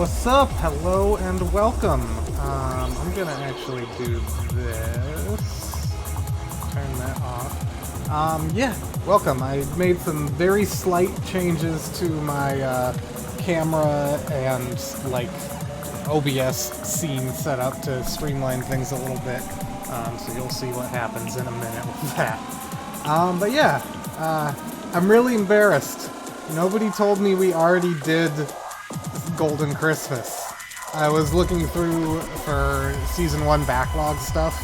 What's up? Hello and welcome. I'm gonna actually do this. Turn that off. Yeah, welcome. I made some very slight changes to my camera and like OBS scene setup to streamline things a little bit. So you'll see what happens in a minute with that. But yeah, I'm really embarrassed. Nobody told me we already did Golden Christmas. I was looking through for Season 1 backlog stuff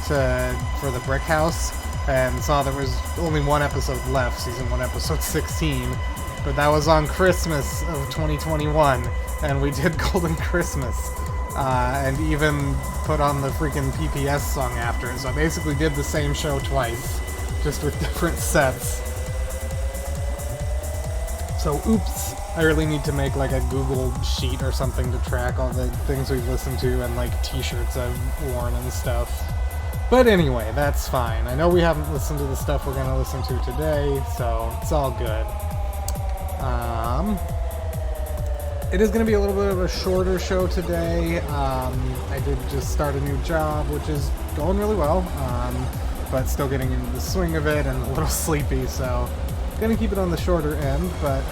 for the Brick House and saw there was only one episode left, Season 1, Episode 16, but that was on Christmas of 2021, and we did Golden Christmas, and even put on the freaking PPS song after it, so I basically did the same show twice, just with different sets. So, oops, I really need to make like a Google sheet or something to track all the things we've listened to and like t-shirts I've worn and stuff. But anyway, that's fine. I know we haven't listened to the stuff we're going to listen to today, so it's all good. It is going to be a little bit of a shorter show today. I did just start a new job, which is going really well, but still getting into the swing of it and a little sleepy, so gonna keep it on the shorter end, but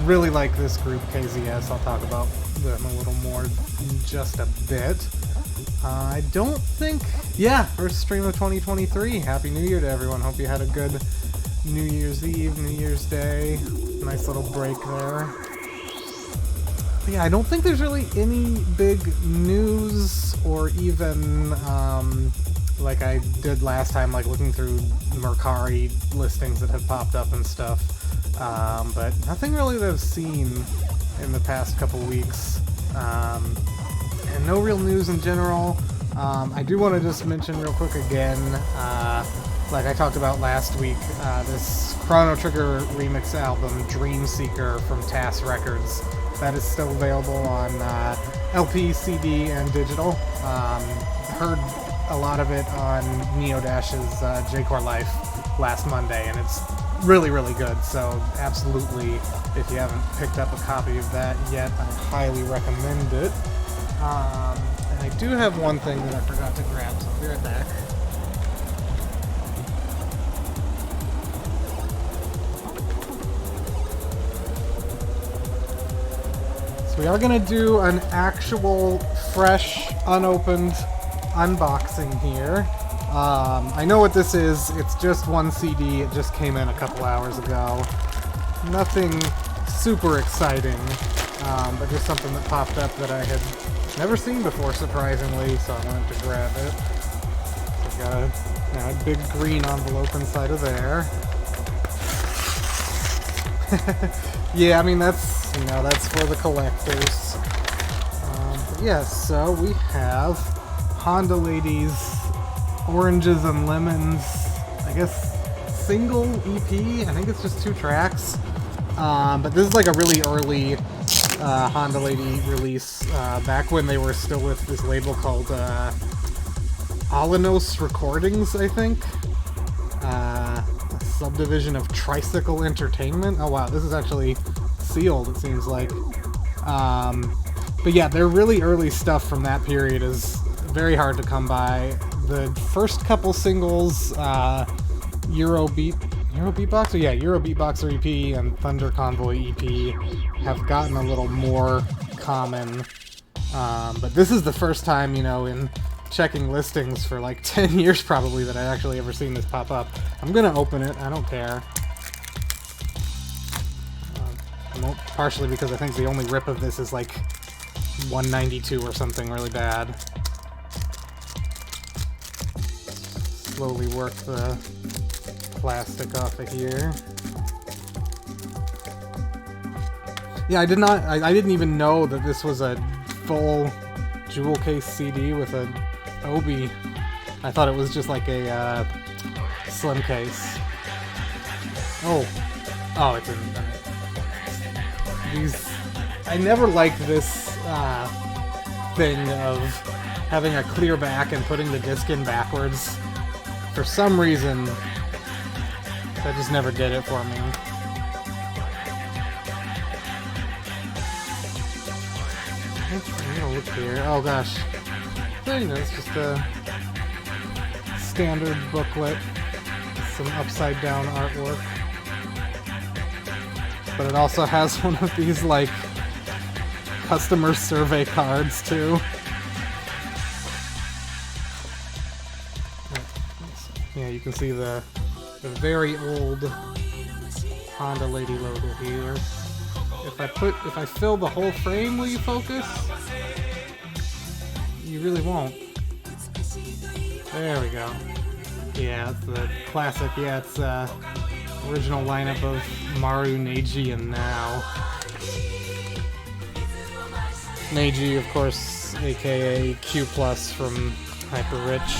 really like this group, KZS. I'll talk about them a little more in just a bit. I don't think... Yeah, first stream of 2023. Happy New Year to everyone. Hope you had a good New Year's Eve, New Year's Day. Nice little break there. But yeah, I don't think there's really any big news or even... like I did last time, like looking through Mercari listings that have popped up and stuff, but nothing really that I've seen in the past couple weeks, and no real news in general. I do want to just mention real quick again, like I talked about last week, this Chrono Trigger remix album, Dream Seeker from TAS Records, that is still available on LP, CD, and digital. Heard a lot of it on Neo-Dash's J-Core Life last Monday, and it's really, really good, so absolutely, if you haven't picked up a copy of that yet, I highly recommend it. And I do have one thing that I forgot to grab, so I'll be right back. So we are going to do an actual, fresh, unopened unboxing here. I know what this is. It's just one CD. It just came in a couple hours ago. Nothing super exciting, but just something that popped up that I had never seen before, surprisingly, so I wanted to grab it. So I've got a big green envelope inside of there. Yeah, I mean, that's for the collectors. But yeah, so we have Honda Ladies, Oranges and Lemons, I guess single EP, I think it's just 2 tracks, but this is like a really early Honda Lady release, back when they were still with this label called Alanos Recordings, I think, a subdivision of Tricycle Entertainment. Oh wow, this is actually sealed, it seems like, but yeah, their really early stuff from that period is very hard to come by. The first couple singles, Euro Beatboxer? Yeah, Euro Beatboxer EP and Thunder Convoy EP have gotten a little more common. But this is the first time, in checking listings for like 10 years probably that I've actually ever seen this pop up. I'm gonna open it, I don't care. Partially because I think the only rip of this is like 192 or something really bad. Slowly work the plastic off of here. Yeah, I didn't even know that this was a full jewel case CD with a Obi. I thought it was just like a slim case. Oh, it's in these. I never liked this thing of having a clear back and putting the disc in backwards. For some reason, that just never did it for me. Oh, look here. Oh gosh. So, you know, it's just a standard booklet. Some upside down artwork. But it also has one of these, like, customer survey cards, too. Yeah, you can see the very old Honda Lady logo here. If I fill the whole frame, will you focus? You really won't. There we go. Yeah, it's the classic. Yeah, it's original lineup of Maru, Neji, and Now. Neji, of course, aka Q+ from Hyper Rich.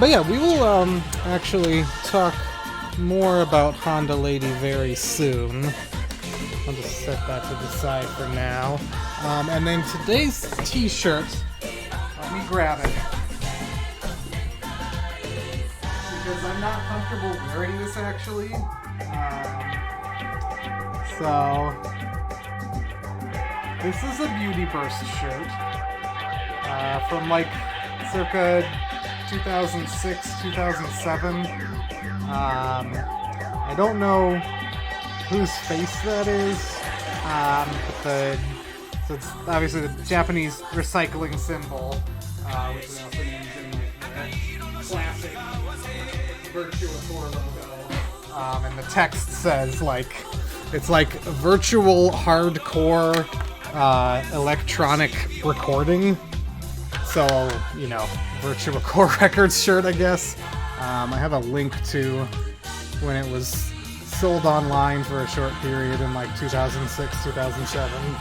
But yeah, we will actually talk more about Honda Lady very soon. I'll just set that to the side for now. And then today's t-shirt, let me grab it. Because I'm not comfortable wearing this actually. So, this is a Beauty Burst shirt. From like circa 2006, 2007. I don't know whose face that is, but so it's obviously the Japanese recycling symbol, which we also use in the classic Virtua logo. And the text says, like, it's like virtual hardcore electronic recording. So, you know, Virtua Core Records shirt, I guess. I have a link to when it was sold online for a short period in like 2006, 2007.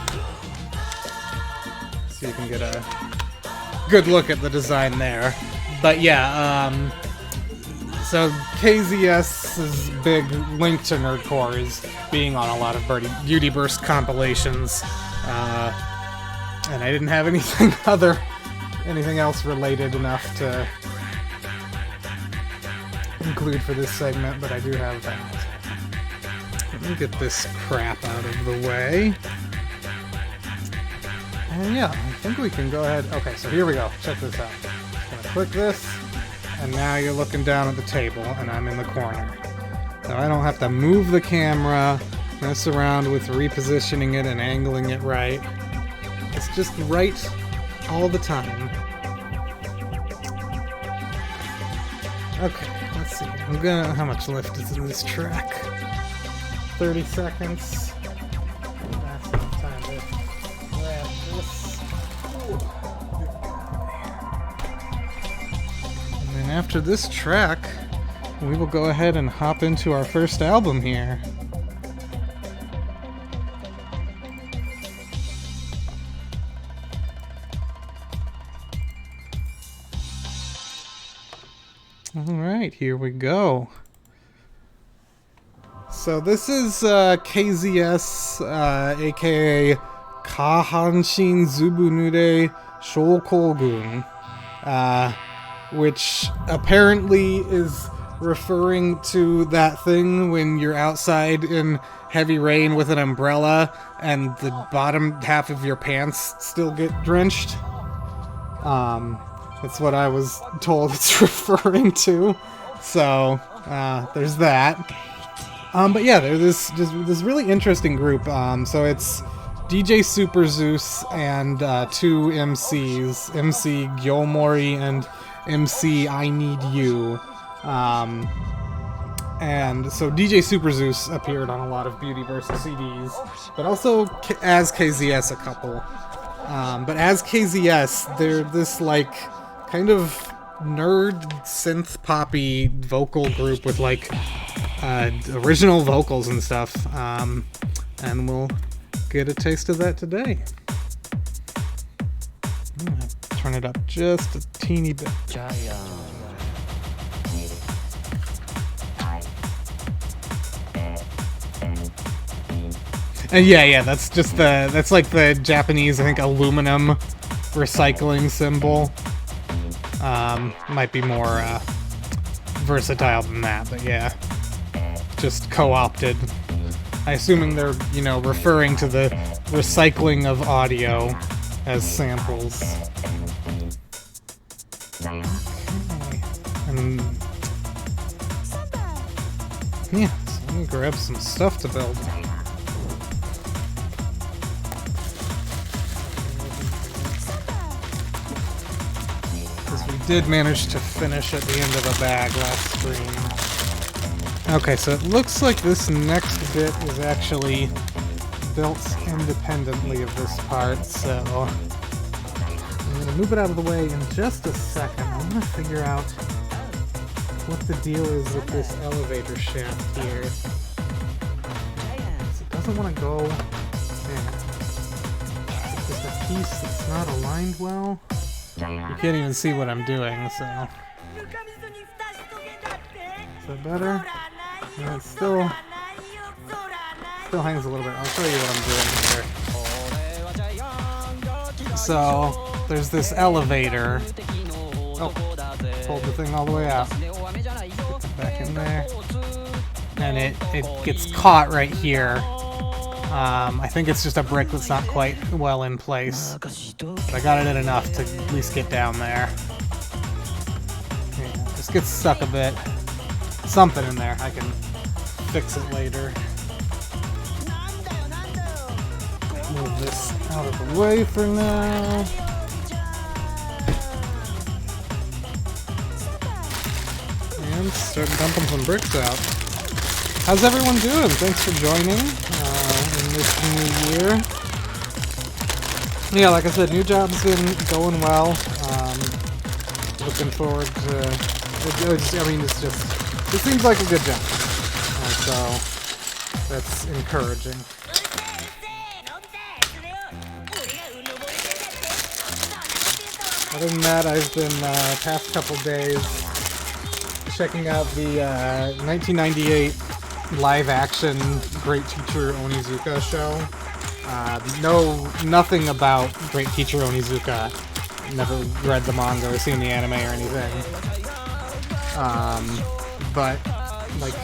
So you can get a good look at the design there. But yeah, so KZS's big link to nerdcore is being on a lot of Beauty Burst compilations. And I didn't have anything else related enough to include for this segment, but I do have that. Let me get this crap out of the way. And yeah, I think we can go ahead. Okay, so here we go. Check this out. I'm gonna click this, and now you're looking down at the table, and I'm in the corner. So I don't have to move the camera, mess around with repositioning it and angling it right. It's just right all the time. Okay, let's see. How much left is in this track? 30 seconds. That's enough time to grab this. And then after this track, we will go ahead and hop into our first album here. Alright, here we go. So this is KZS, aka Kahanshin Zubu Nure Shoukou Gun, which apparently is referring to that thing when you're outside in heavy rain with an umbrella and the bottom half of your pants still get drenched. That's what I was told it's referring to. So, there's that. But yeah, they're this really interesting group. So it's DJ Super Zeus and two MCs, MC Gyomori and MC I Need You. And so DJ Super Zeus appeared on a lot of Beauty Burst CDs, but also as KZS a couple. But as KZS, they're this like kind of nerd synth poppy vocal group with like original vocals and stuff, and we'll get a taste of that today. I'm gonna turn it up just a teeny bit. And yeah, that's like the Japanese, I think, aluminum recycling symbol. Might be more versatile than that, but yeah, just co-opted. I assuming they're, referring to the recycling of audio as samples. Okay. And yeah, so let me grab some stuff to build. Because we did manage to finish at the end of a bag last stream. Okay, so it looks like this next bit is actually built independently of this part, so I'm going to move it out of the way in just a second. I'm going to figure out what the deal is with this elevator shaft here. It doesn't want to go there. It's just a piece that's not aligned well. You can't even see what I'm doing, so... Is that better? No, it still hangs a little bit. I'll show you what I'm doing here. So, there's this elevator. Oh, pulled the thing all the way out. Get it back in there. And it gets caught right here. I think it's just a brick that's not quite well in place. But I got it in enough to at least get down there. Yeah, just gets stuck a bit. Something in there. I can fix it later. Move this out of the way for now. And start dumping some bricks out. How's everyone doing? Thanks for joining in this new year. Yeah, like I said, new job's been going well. Looking forward to... it seems like a good job. So, that's encouraging. Other than that, I've been, past couple days, checking out the 1998 live-action Great Teacher Onizuka show. Nothing about Great Teacher Onizuka. Never read the manga or seen the anime or anything. But, like,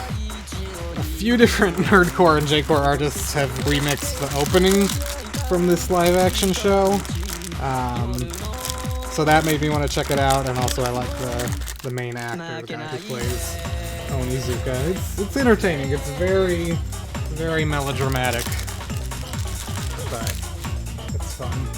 a few different nerdcore and J-core artists have remixed the opening from this live-action show. So that made me want to check it out, and also I like the main actor, the guy who plays Onizuka. It's entertaining. It's very, very melodramatic, but it's fun.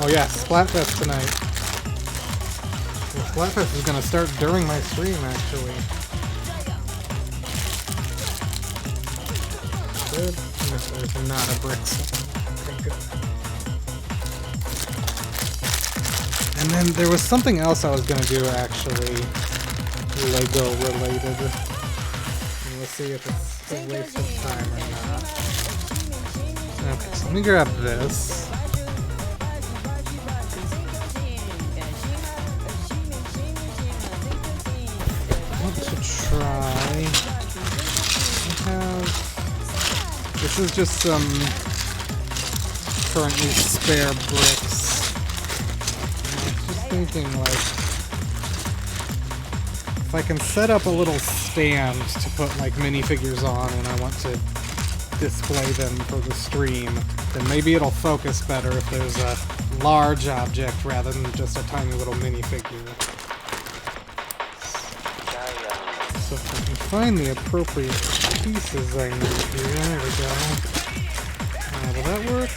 Oh yeah, Splatfest tonight. Well, Splatfest is gonna start during my stream, actually. Good. There's not a brick. Okay, good. And then there was something else I was gonna do, actually, Lego related. And we'll see if it's a waste of time or not. Okay, so let me grab this. Try. This is just some currently spare bricks. I was just thinking, like, if I can set up a little stand to put like minifigures on when I want to display them for the stream, then maybe it'll focus better if there's a large object rather than just a tiny little minifigure. So if I can find the appropriate pieces I need here, there we go. Will that work?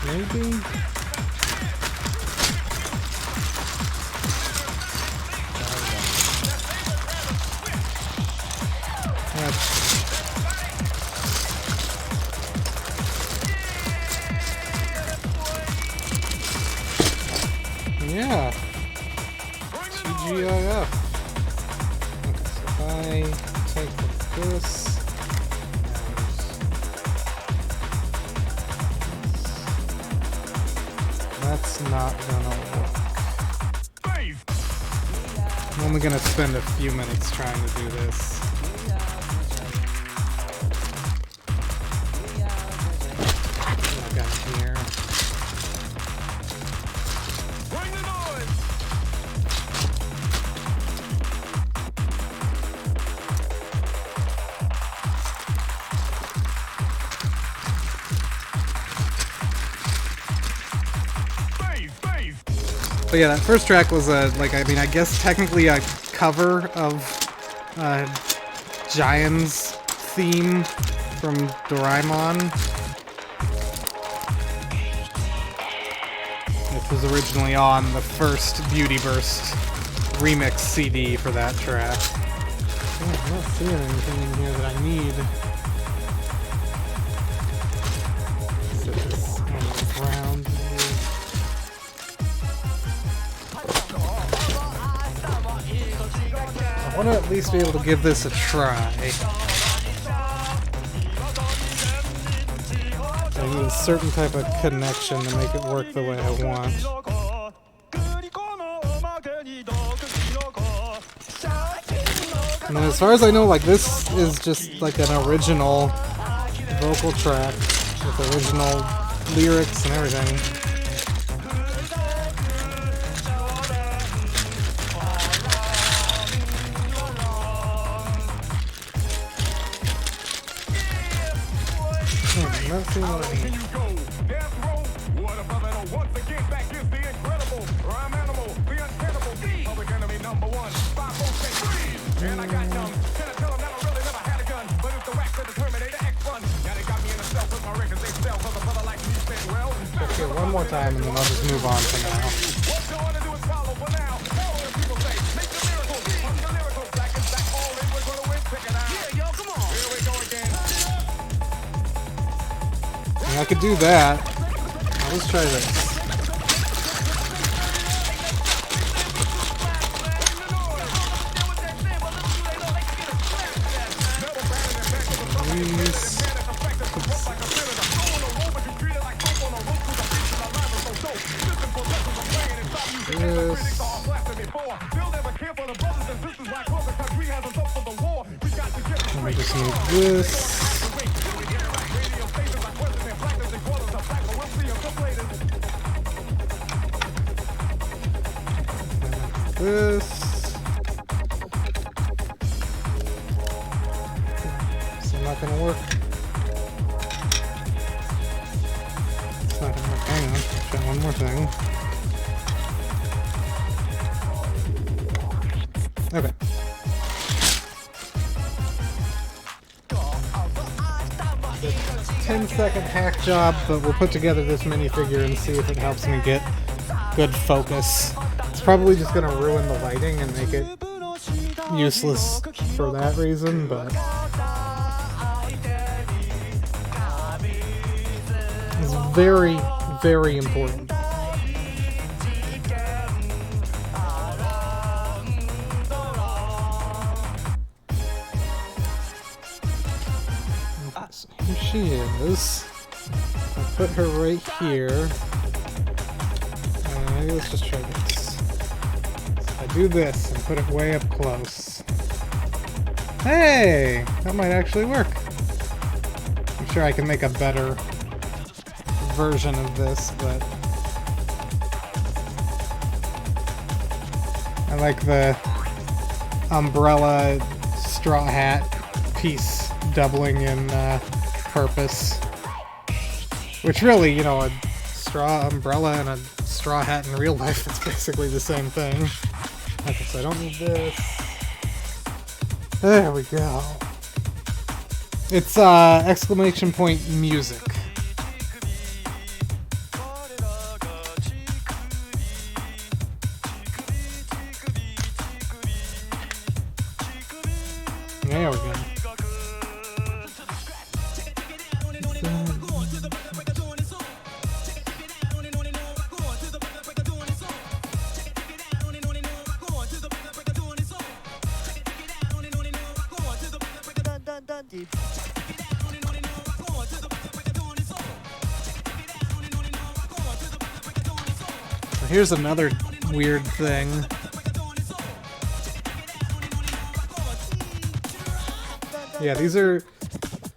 Maybe? Yeah. TGIF. Okay, so if I take this, that's not gonna work. I'm only gonna spend a few minutes trying to do this. What I got here. But yeah, that first track was I guess technically a cover of Giant's theme from Doraemon, which was originally on the first Beauty Burst remix CD for that track. Oh, I'm not seeing anything in here that I need. Set this on the ground here. I want to at least be able to give this a try. I need a certain type of connection to make it work the way I want. And as far as I know, like, this is just like an original vocal track with original lyrics and everything. I'm not seeing what I need. Okay, one more time and then I'll just move on for now. And I could do that. Let's try this. Let me just move this. This. It's not gonna work. It's not gonna work. Hang on. Try one more thing. Okay. It's a 10-second hack job, but we'll put together this minifigure and see if it helps me get good focus. It's probably just going to ruin the lighting and make it useless for that reason, but it's very, very important. So here she is. I'll put her right here. Maybe let's just try this. So I do this and put it way up close. Hey! That might actually work. I'm sure I can make a better version of this, but I like the umbrella straw hat piece doubling in purpose. Which really, you know, a straw umbrella and a straw hat in real life, it's basically the same thing. Okay, so I don't need this. There we go. It's exclamation point music. There we go. So here's another weird thing. Yeah, these are,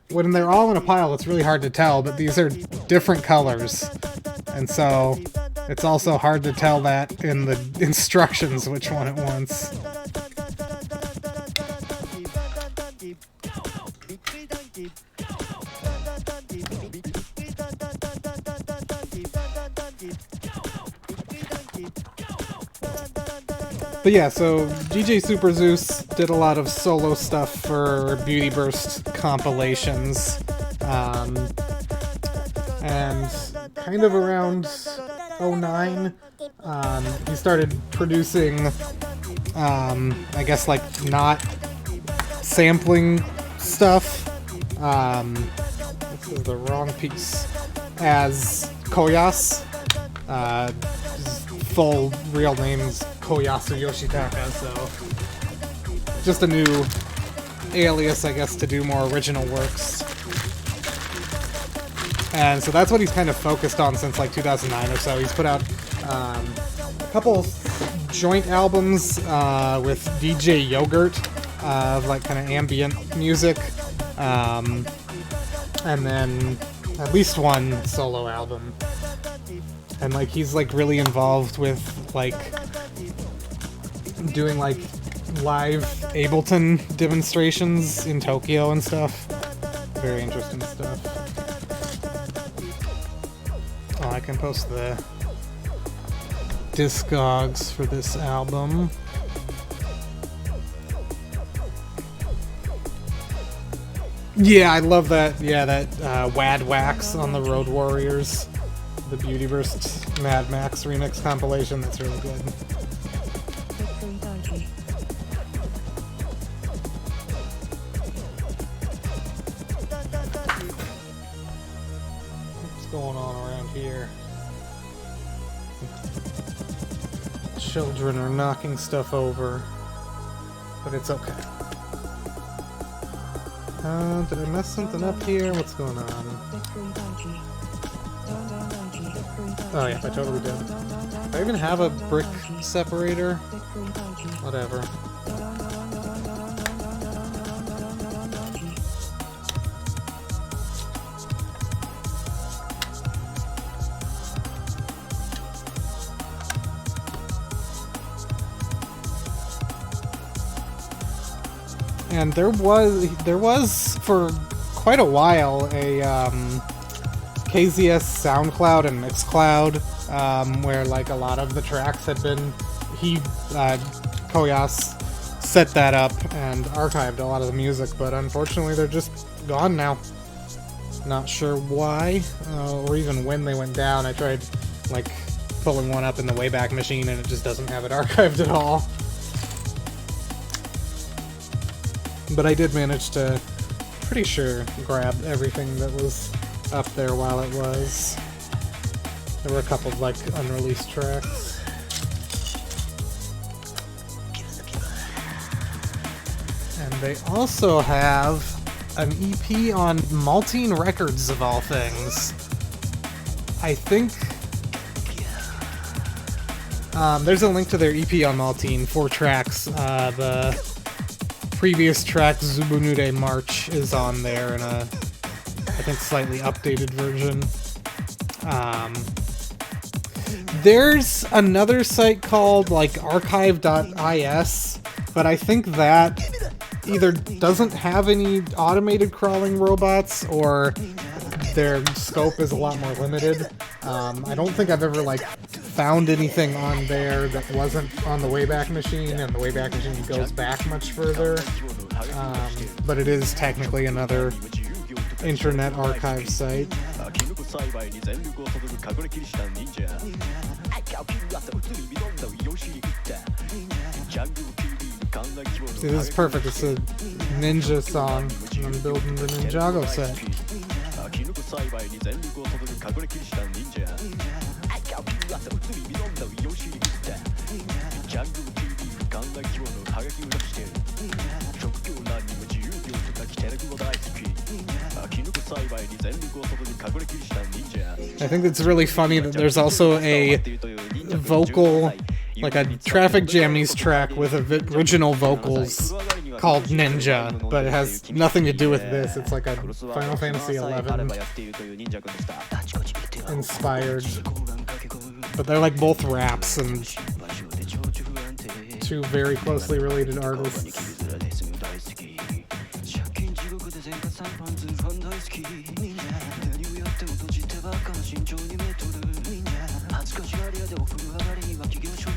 when they're all in a pile, it's really hard to tell, but these are different colors. And so it's also hard to tell that in the instructions which one it wants. But yeah, so DJ Super Zeus did a lot of solo stuff for Beauty Burst compilations. And kind of around 2009, he started producing, I guess, like, not sampling stuff. This is the wrong piece. As Koyas. His full real name is Koyasu Yoshitaka, so just a new alias, I guess, to do more original works. And so that's what he's kind of focused on since like 2009 or so. He's put out a couple joint albums with DJ Yogurt of like kind of ambient music, and then at least one solo album. And like he's like really involved with like doing like live Ableton demonstrations in Tokyo and stuff. Very interesting stuff. Oh, I can post the Discogs for this album. Yeah, I love that. Yeah, that Wad Wax on the Road Warriors, the Beauty Burst Mad Max remix compilation. That's really good. What's going on around here? Children are knocking stuff over, but it's okay. Did I mess something up here? What's going on? Oh yeah, I totally did. Do I even have a brick separator? Whatever. And there was for quite a while a KZS SoundCloud and Mixcloud where like a lot of the tracks had been Koyas set that up and archived a lot of the music, but unfortunately they're just gone now. Not sure why or even when they went down. I tried like pulling one up in the Wayback Machine and it just doesn't have it archived at all. But I did manage to, pretty sure, grab everything that was up there while it was. There were a couple of, like, unreleased tracks. And they also have an EP on Maltine Records, of all things. I think... there's a link to their EP on Maltine, 4 tracks. The previous track, Zubunure March, is on there in a, I think, slightly updated version. There's another site called, like, archive.is, but I think that either doesn't have any automated crawling robots, or their scope is a lot more limited. I don't think I've ever, like, found anything on there that wasn't on the Wayback Machine, and the Wayback Machine goes back much further. But it is technically another internet archive site. See, this is perfect. It's a ninja song, and I'm building the Ninjago set. I think it's really funny that there's also a vocal, like a Traffic Jammies track with original vocals called Ninja, but it has nothing to do with this. It's like a Final Fantasy XI inspired, but they're like both raps and two very closely related artists.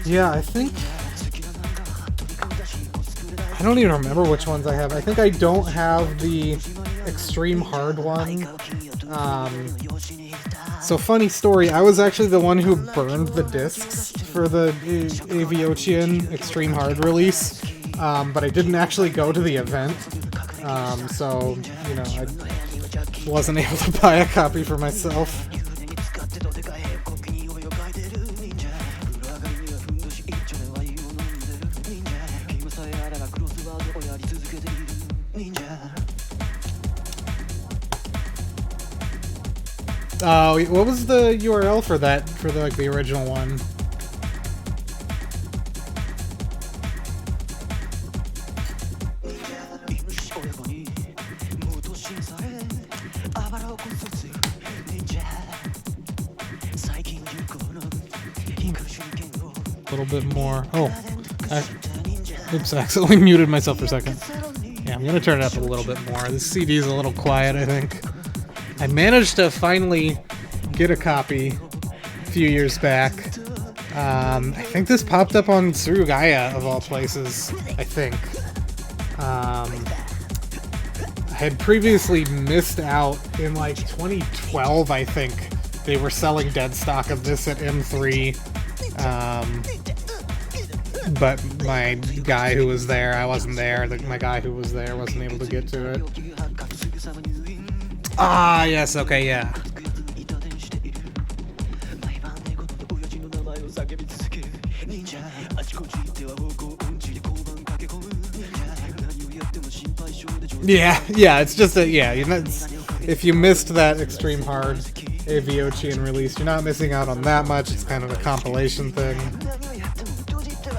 Yeah, I think I don't even remember which ones I have. I think I don't have the extreme hard one. So funny story, I was actually the one who burned the discs for the Aviocian extreme hard release, but I didn't actually go to the event. So, you know, I wasn't able to buy a copy for myself. What was the URL for that, for the, like, the original one? A little bit more. Oh, oops, I accidentally muted myself for a second. Yeah, I'm gonna turn it up a little bit more. This CD is a little quiet, I think. I managed to finally get a copy a few years back. I think this popped up on Surugaya, of all places, I think. I had previously missed out in, like, 2012, I think. They were selling dead stock of this at M3. But my guy who was there, I wasn't there. My guy who was there wasn't able to get to it. Ah, yes, okay, yeah. Yeah, it's just that, yeah, you know, if you missed that extreme hard Aviocian release, you're not missing out on that much. It's kind of a compilation thing.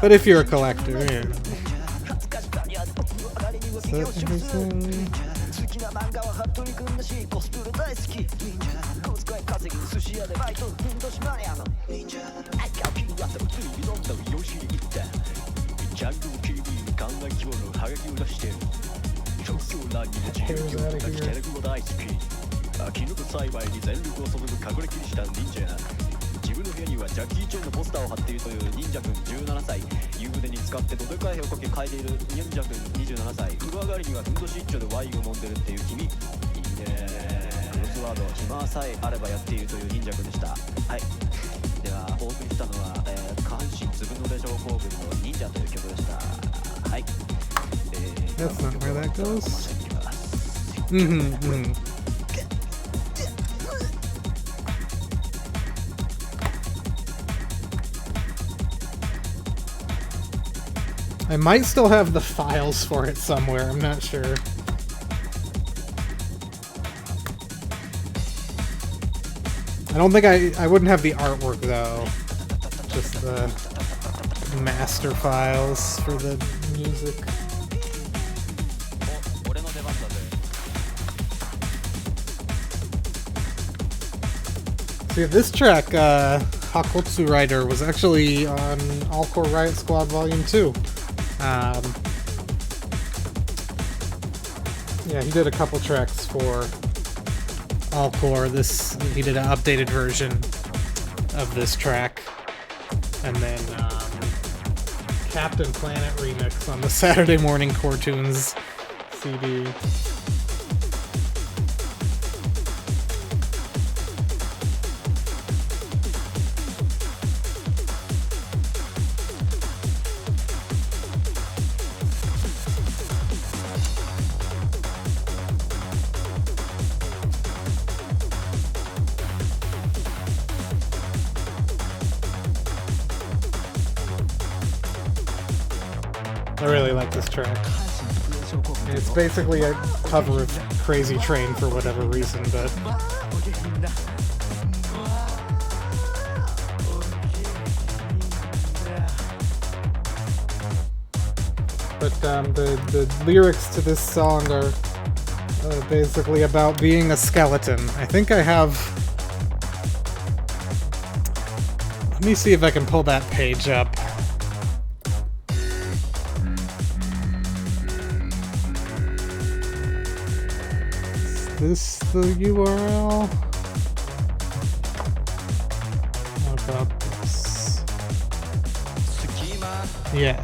But if you're a collector, yeah. Is that everything? That's not where that goes. I might still have the files for it somewhere, I'm not sure. I don't think I wouldn't have the artwork though. Just the master files for the music. See, this track, Hakotsu Rider, was actually on All Core Riot Squad Volume 2. Yeah, he did a couple tracks for All Core. He did an updated version of this track. And then Captain Planet remix on the Saturday Morning Core Tunes CD. I really like this track. It's basically a cover of Crazy Train for whatever reason, but... the lyrics to this song are basically about being a skeleton. I think I have... Let me see if I can pull that page up. Is this the URL? What about this? Yes.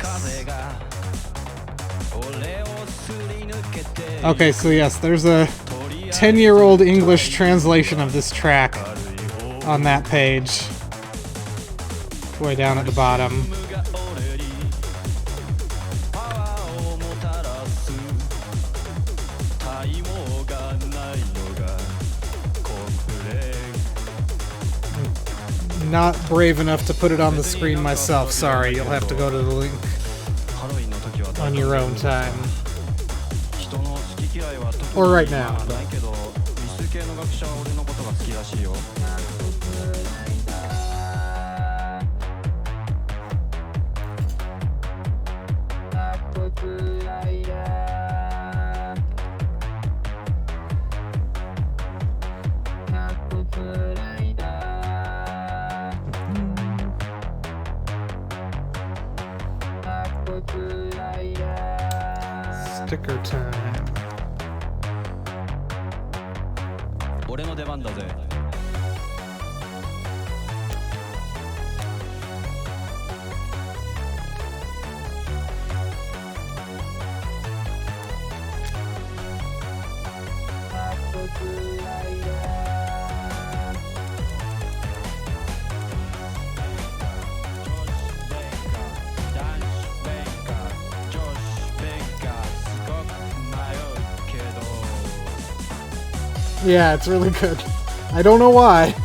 Okay, so yes, there's a 10-year-old English translation of this track on that page. Way down at the bottom. Not brave enough to put it on the screen myself, sorry. You'll have to go to the link on your own time. Or right now. Sticker time. 俺の出番だぜ。Yeah, it's really good. I don't know why.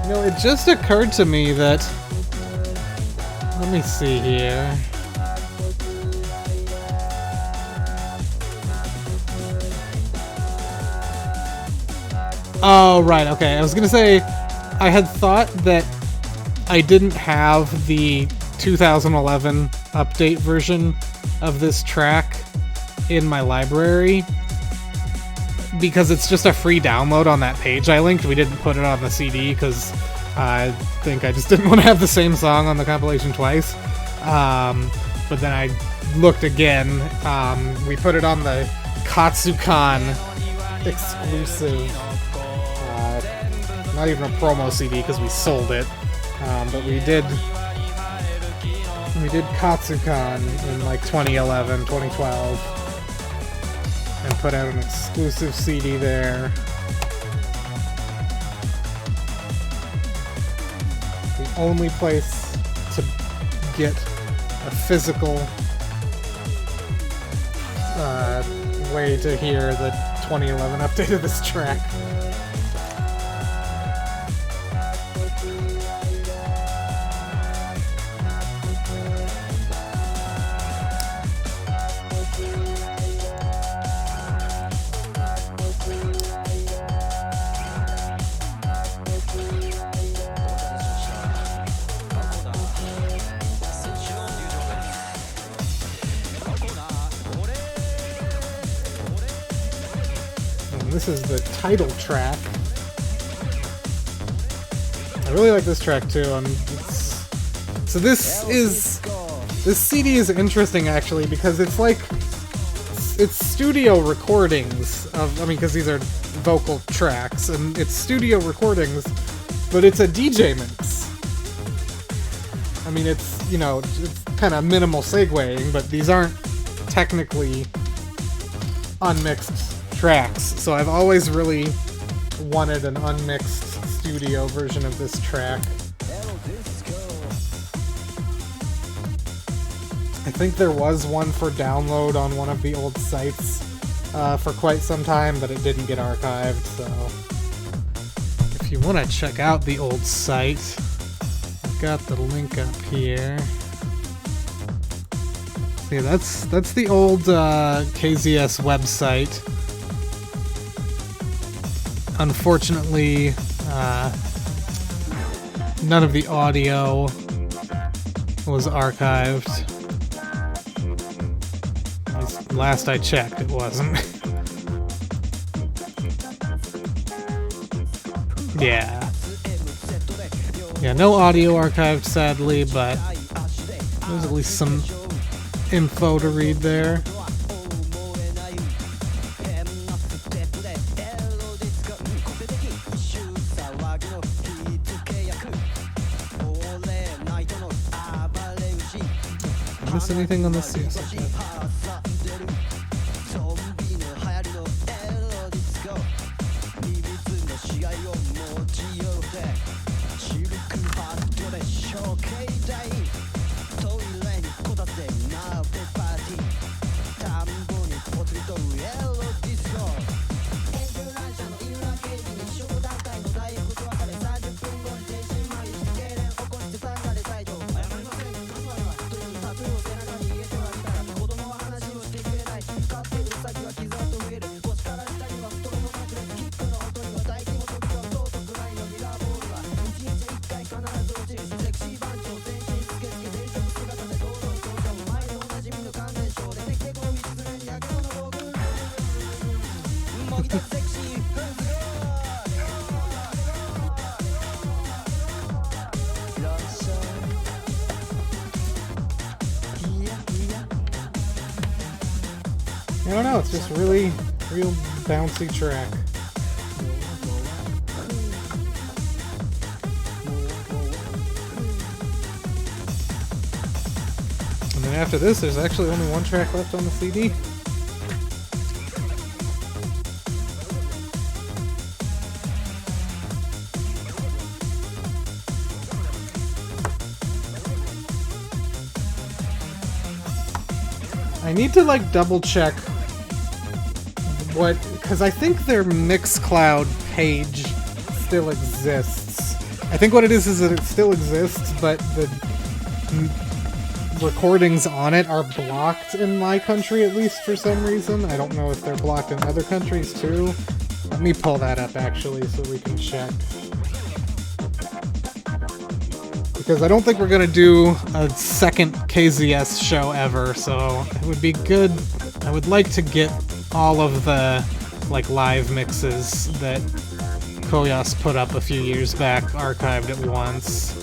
You know, it just occurred to me that... Let me see here. Oh, right, okay. I was gonna say, I had thought that I didn't have the 2011 update version of this track in my library, because it's just a free download on that page I linked. We didn't put it on the CD because I think I just didn't want to have the same song on the compilation twice. But then I looked again. We put it on the Katsukan exclusive, not even a promo CD because we sold it. But we did Katsukan in like 2011, 2012. And put out an exclusive CD there. The only place to get a physical way to hear the 2011 update of this track. This is the title track. I really like this track too. So this CD is interesting actually because it's like it's studio recordings of, I mean, because these are vocal tracks and it's studio recordings, but it's a DJ mix. I mean, it's, you know, it's kind of minimal segueing, but these aren't technically unmixed tracks, so I've always really wanted an unmixed studio version of this track. I think there was one for download on one of the old sites for quite some time, but it didn't get archived, so if you want to check out the old site, I've got the link up here. Yeah, that's the old KZS website. unfortunately, none of the audio was archived. At least last I checked, it wasn't. Yeah. Yeah, no audio archived, sadly, but there's at least some info to read there. Miss anything on this? Yes, I did. I don't know, it's just real bouncy track. And then after this, there's actually only one track left on the CD. I need to like double check because I think their Mixcloud page still exists. I think what it is that it still exists, but the recordings on it are blocked in my country, at least for some reason. I don't know if they're blocked in other countries too. Let me pull that up actually so we can check. Because I don't think we're gonna do a second KZS show ever, so it would be good. I would like to get all of the like live mixes that Koyas put up a few years back archived at once.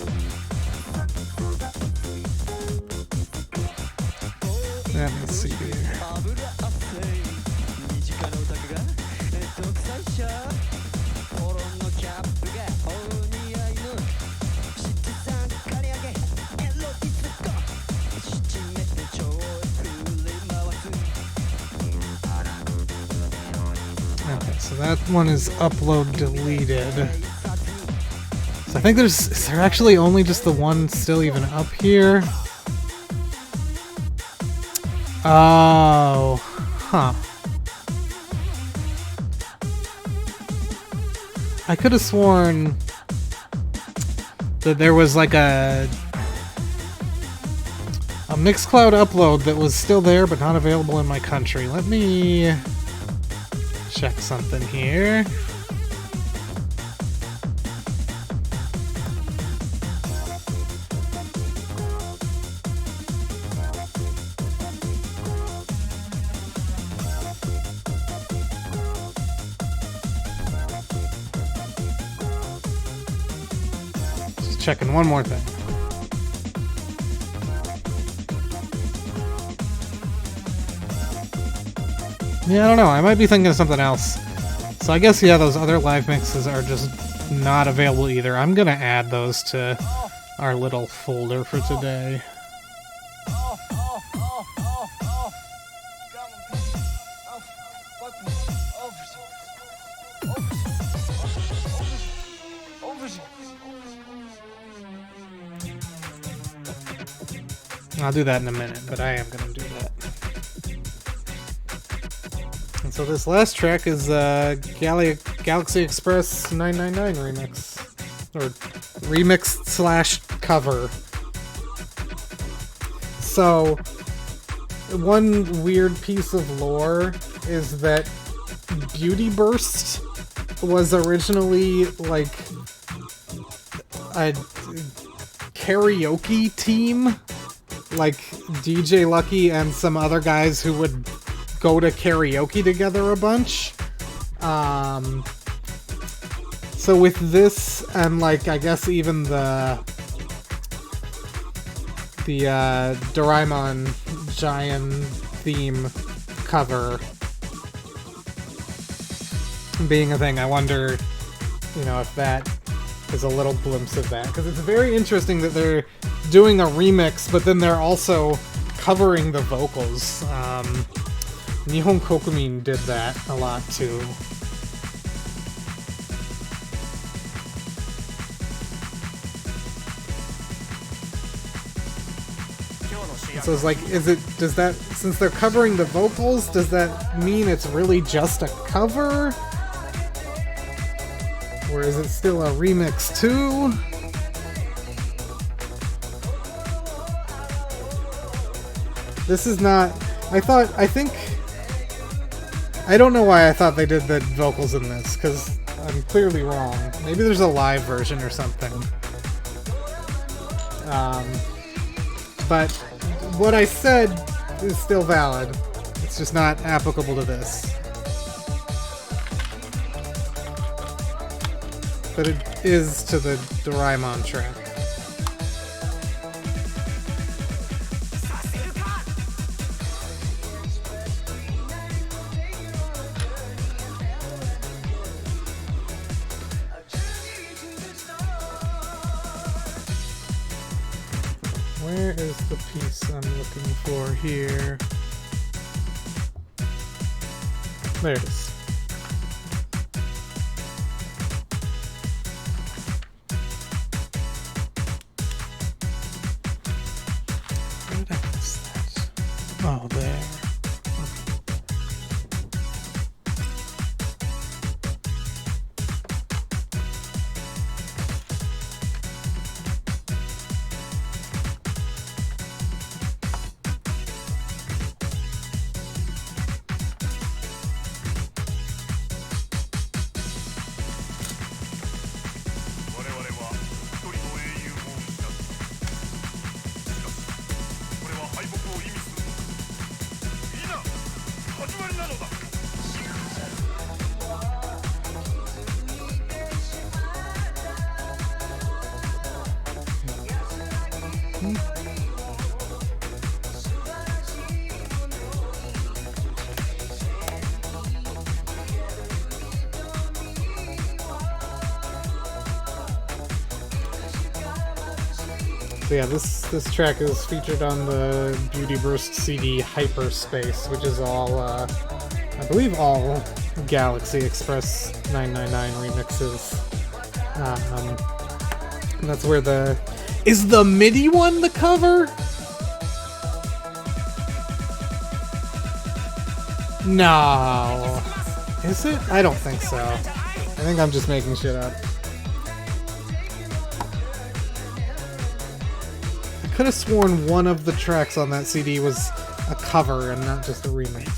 Let me see here. Okay, so that one is upload deleted. So I think is there actually only just the one still even up here? Oh, huh. I could have sworn that there was like a Mixcloud upload that was still there but not available in my country. Let me check something here. Just checking one more thing. Yeah, I don't know. I might be thinking of something else. So I guess, yeah, those other live mixes are just not available either. I'm gonna add those to our little folder for today. I'll do that in a minute, but I am gonna do that. And so this last track is Galaxy Express 999 remix. Or remix/cover. So, one weird piece of lore is that Beauty Burst was originally like a karaoke team, like DJ Lucky and some other guys who would go to karaoke together a bunch. So with this and like I guess even the Doraemon Giant theme cover being a thing, I wonder, you know, if that is a little glimpse of that, because it's very interesting that they're doing a remix, but then they're also covering the vocals. Nihon Kokumin did that a lot too. So it's like, does that, since they're covering the vocals, does that mean it's really just a cover? Or is it still a remix too? This is not, I don't know why I thought they did the vocals in this, because I'm clearly wrong. Maybe there's a live version or something. But what I said is still valid. It's just not applicable to this. But it is to the Doraemon track. Where is the piece I'm looking for here? There it is. Where did I miss that? Oh, there. So yeah, this track is featured on the Beauty Burst CD Hyperspace, which is all, I believe all Galaxy Express 999 remixes. And that's where is the MIDI one the cover? No. Is it? I don't think so. I think I'm just making shit up. I could have sworn one of the tracks on that CD was a cover and not just a remix.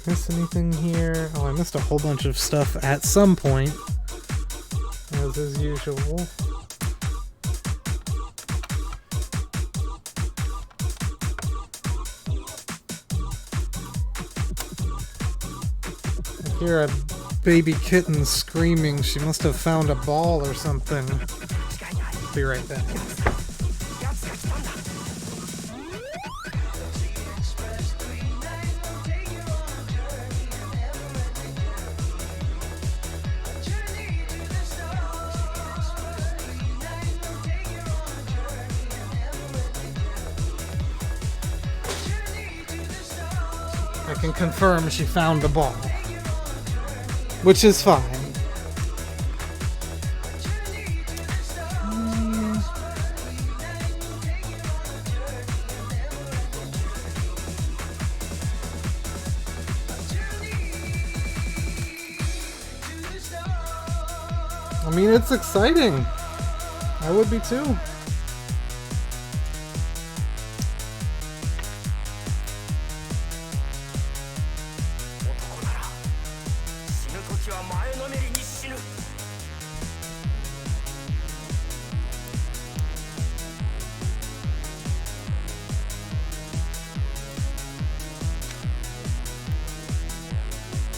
Miss anything here? Oh, I missed a whole bunch of stuff at some point, as is usual. I hear a baby kitten screaming. She must have found a ball or something. Be right back. I can confirm she found the ball. which is fine. I mean, it's exciting. I would be too.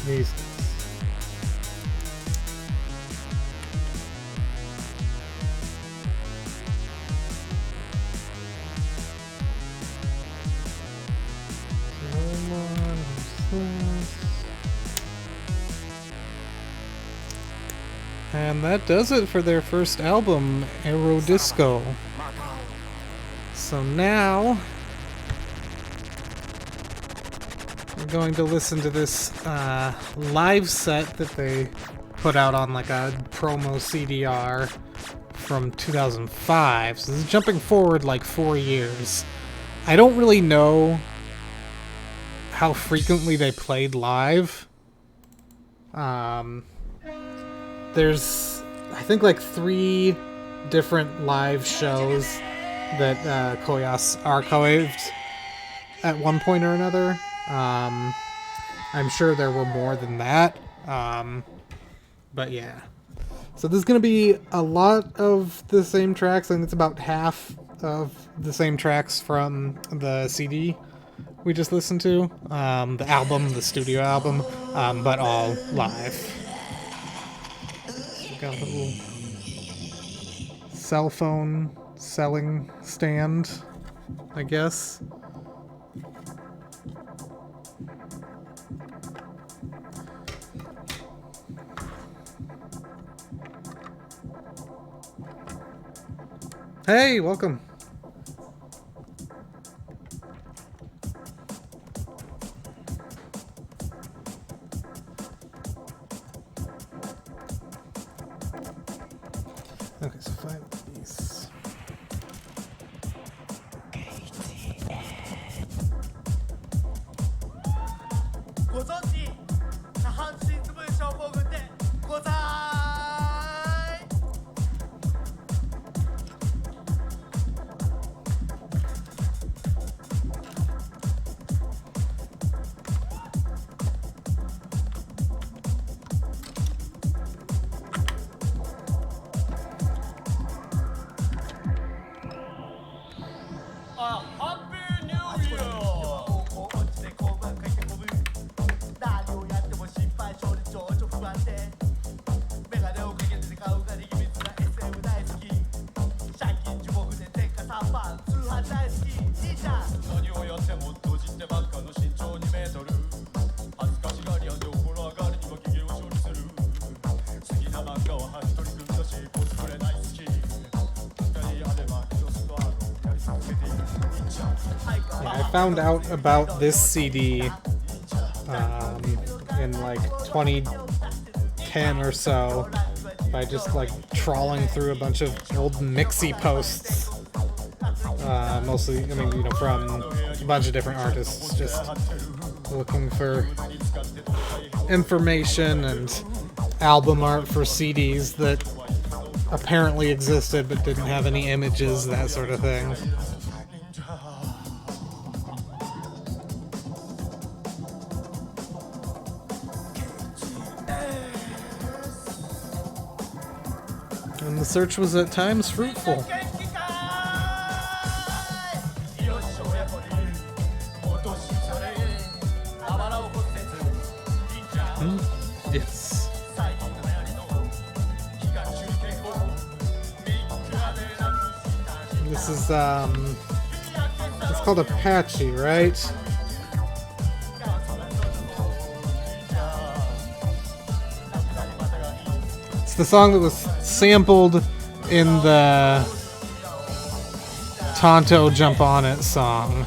These. And that does it for their first album, Ero Disco. So now we're going to listen to this live set that they put out on like a promo CDR from 2005. So this is jumping forward like 4 years. I don't really know how frequently they played live. There's, I think, like 3 different live shows that Koyas archived at one point or another. I'm sure there were more than that. But yeah. So there's going to be a lot of the same tracks, and it's about half of the same tracks from the CD we just listened to. The album, the studio album, but all live. Got a little cell phone selling stand, I guess. Hey, welcome. Okay, so 5 of these. I found out about this CD in like 2010 or so by just like trawling through a bunch of old Mixi posts. Mostly, I mean, you know, from a bunch of different artists, just looking for information and album art for CDs that apparently existed but didn't have any images, that sort of thing. And the search was at times fruitful. Yes. This is, it's called Apache, right? It's the song that was sampled in the Tonto Jump On It song.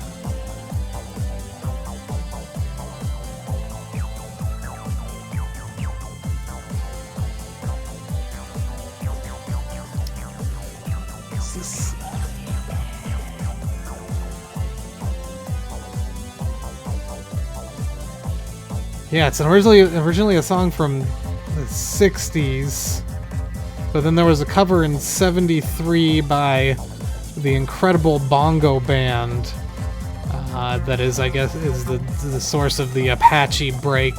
Jesus. Yeah, it's originally a song from the 60s, but then there was a cover in 73 by the incredible bongo band that is, I guess, is the source of the Apache break.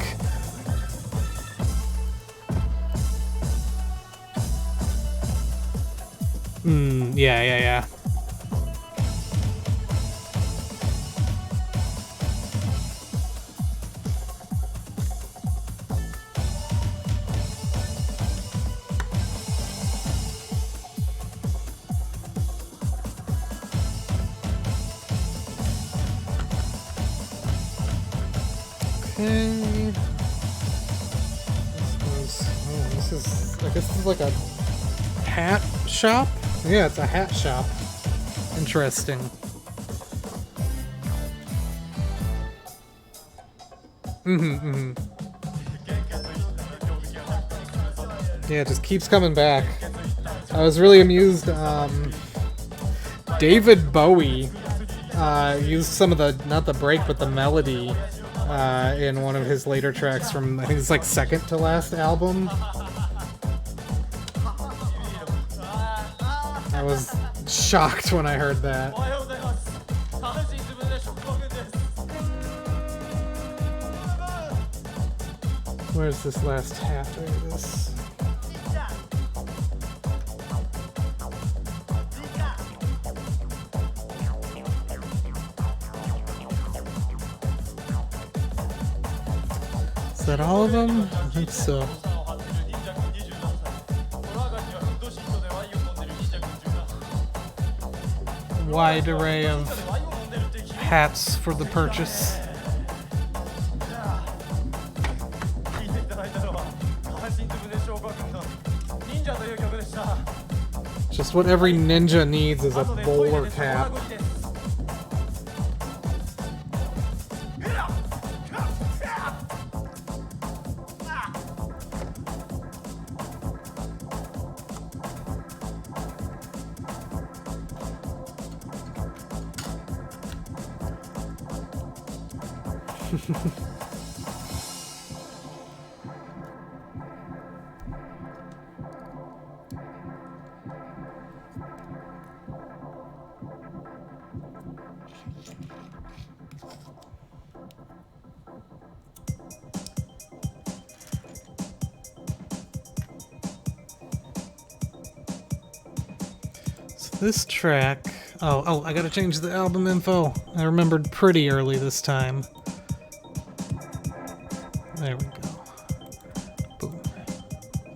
Yeah. Okay. This is, I guess this is like a hat shop? Yeah, it's a hat shop. Interesting. Yeah, it just keeps coming back. I was really amused. David Bowie used some of the, not the break, but the melody in one of his later tracks from, I think it's like second to last album. I was shocked when I heard that. Where's this last hat? There it is. Is that all of them? I think so. Wide array of hats for the purchase. Just what every ninja needs is a bowler cap. This track... Oh, I gotta change the album info. I remembered pretty early this time. There we go. Boom.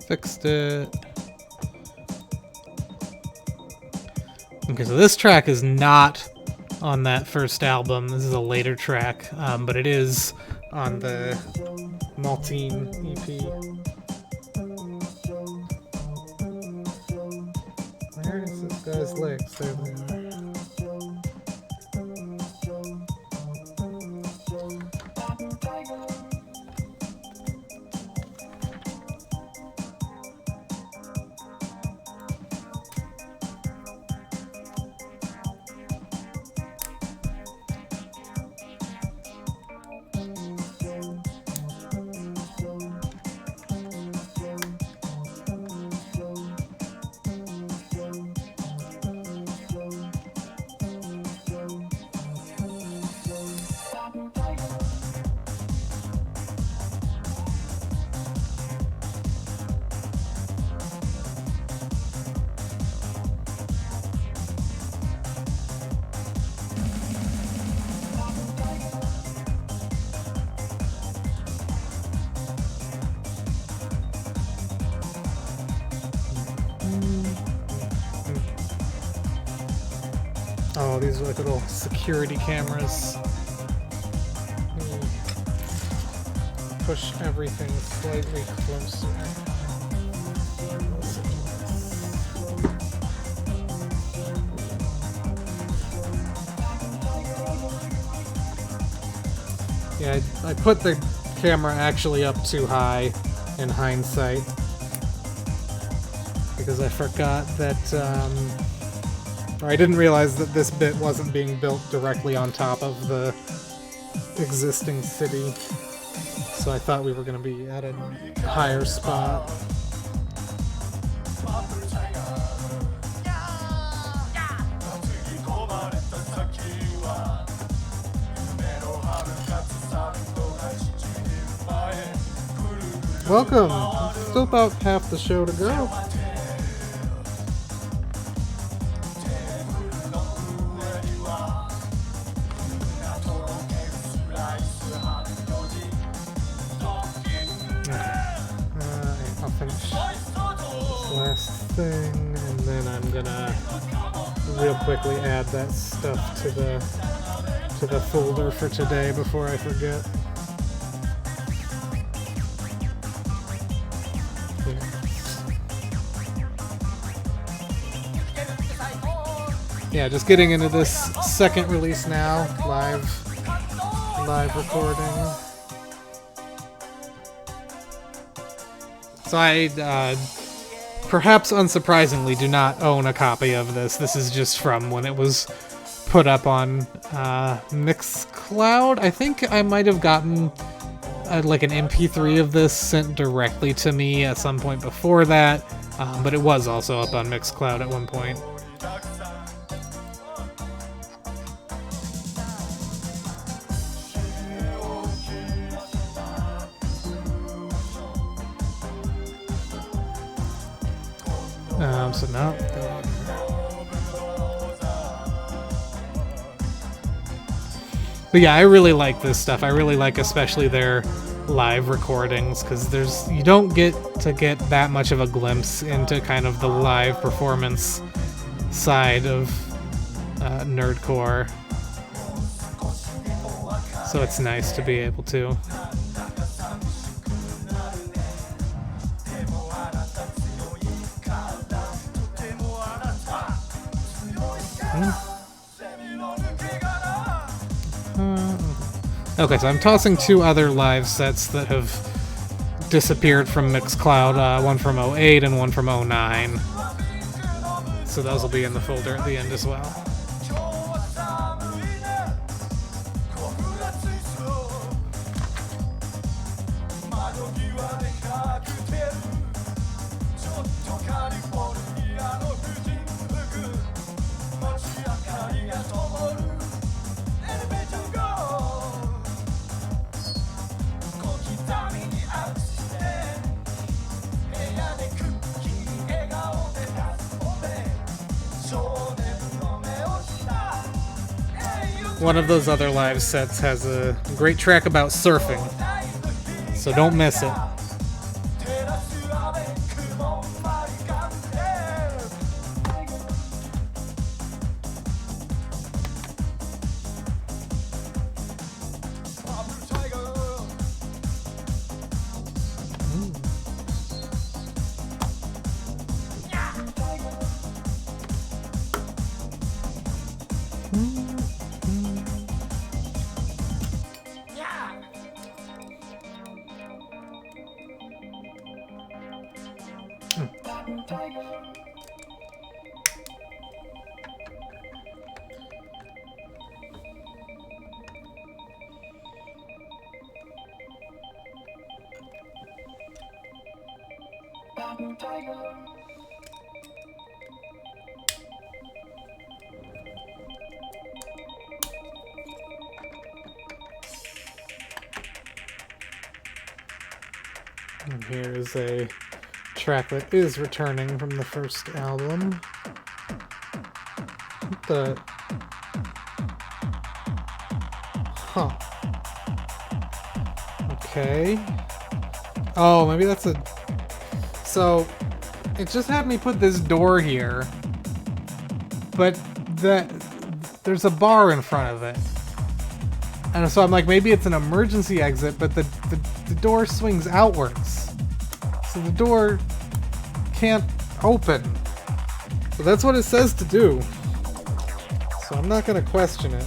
Fixed it. Okay, so this track is not on that first album. This is a later track, but it is on the Maltine EP. Where is this guy's legs? There they are. Oh, these are like little security cameras. Push everything slightly closer. Yeah, I put the camera actually up too high in hindsight because I forgot that Or I didn't realize that this bit wasn't being built directly on top of the existing city. So I thought we were going to be at a higher spot. Welcome! Still about half the show to go. I'll finish this last thing, and then I'm gonna real quickly add that stuff to the folder for today before I forget. Yeah, just getting into this second release now, live recording. So I, perhaps unsurprisingly, do not own a copy of this. This is just from when it was put up on Mixcloud. I think I might have gotten like an MP3 of this sent directly to me at some point before that, but it was also up on Mixcloud at one point. So now, but yeah, I really like this stuff. I really like especially their live recordings, because you don't get that much of a glimpse into kind of the live performance side of nerdcore. So it's nice to be able to. Okay, so I'm tossing two other live sets that have disappeared from Mixcloud, one from 08 and one from 09. So those will be in the folder at the end as well. One of those other live sets has a great track about surfing, so don't miss it. And here is a track that is returning from the first album. Huh. Okay. Oh, maybe that's a... So, it just had me put this door here, but there's a bar in front of it. And so I'm like, maybe it's an emergency exit, but the door swings outwards. So the door can't open. But that's what it says to do. So I'm not going to question it.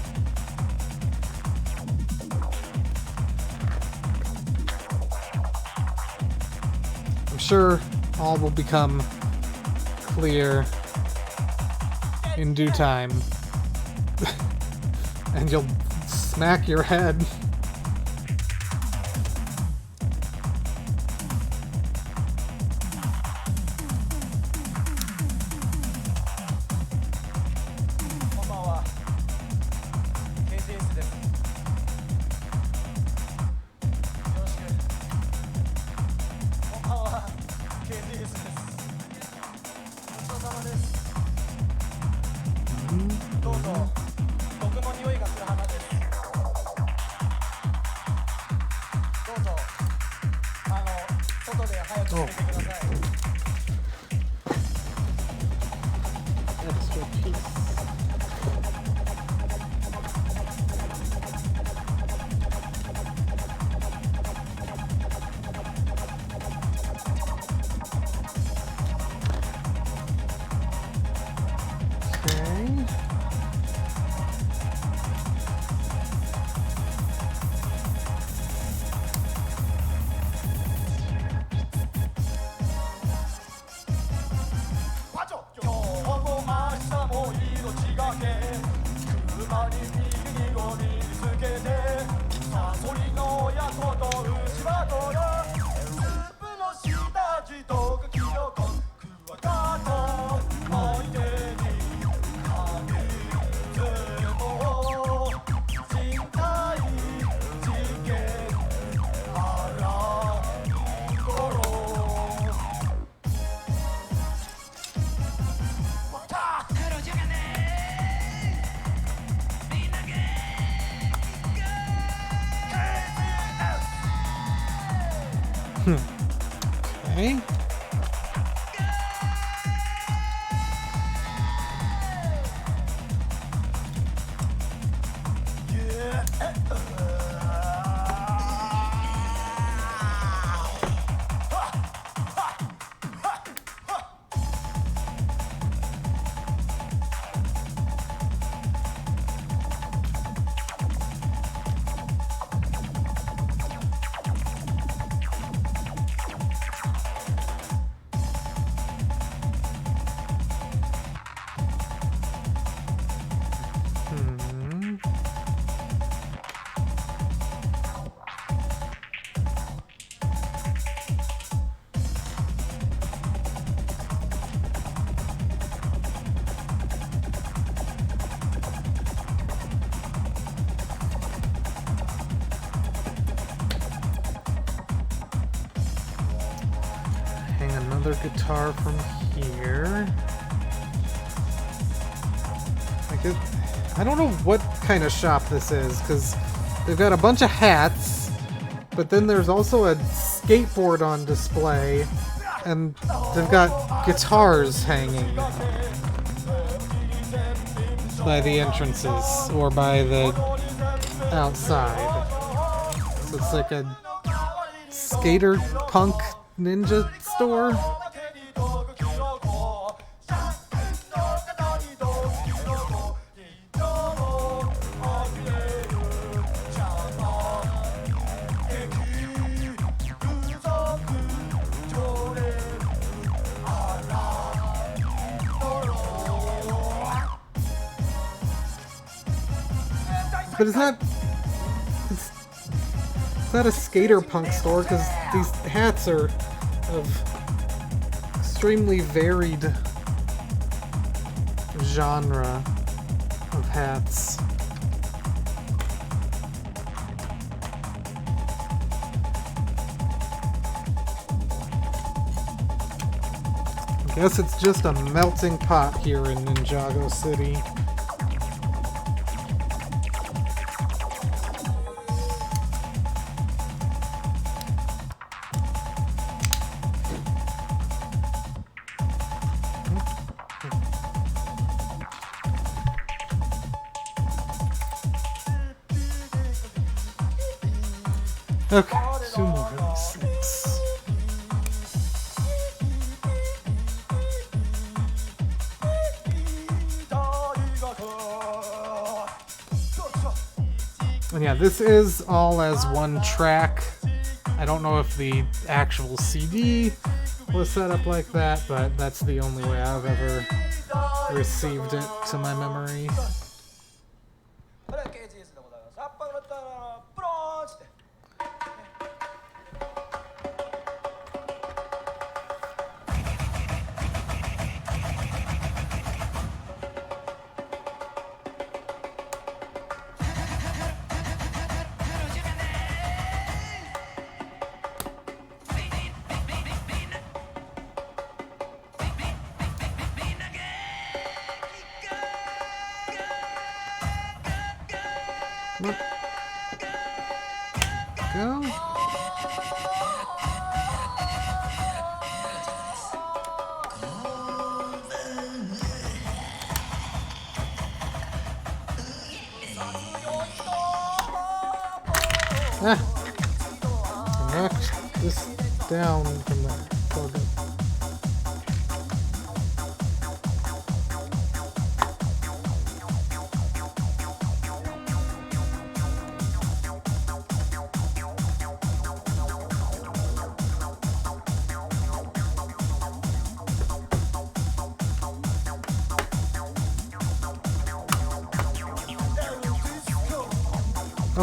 I'm sure all will become clear in due time. And you'll smack your head. Extra piece. Okay. Okay. Another guitar from here. I don't know what kind of shop this is, because they've got a bunch of hats, but then there's also a skateboard on display, and they've got guitars hanging by the entrances, or by the outside. So it's like a skater punk ninja store. But it's not a skater punk store, because these hats are of extremely varied genre of hats. I guess it's just a melting pot here in Ninjago City. Okay, 2 more of these things. And yeah, this is all as one track. I don't know if the actual CD was set up like that, but that's the only way I've ever received it to my memory. これは KZS でございます。アッパーだったらプローンって。What? Go? Ah! I knocked this down from the plug.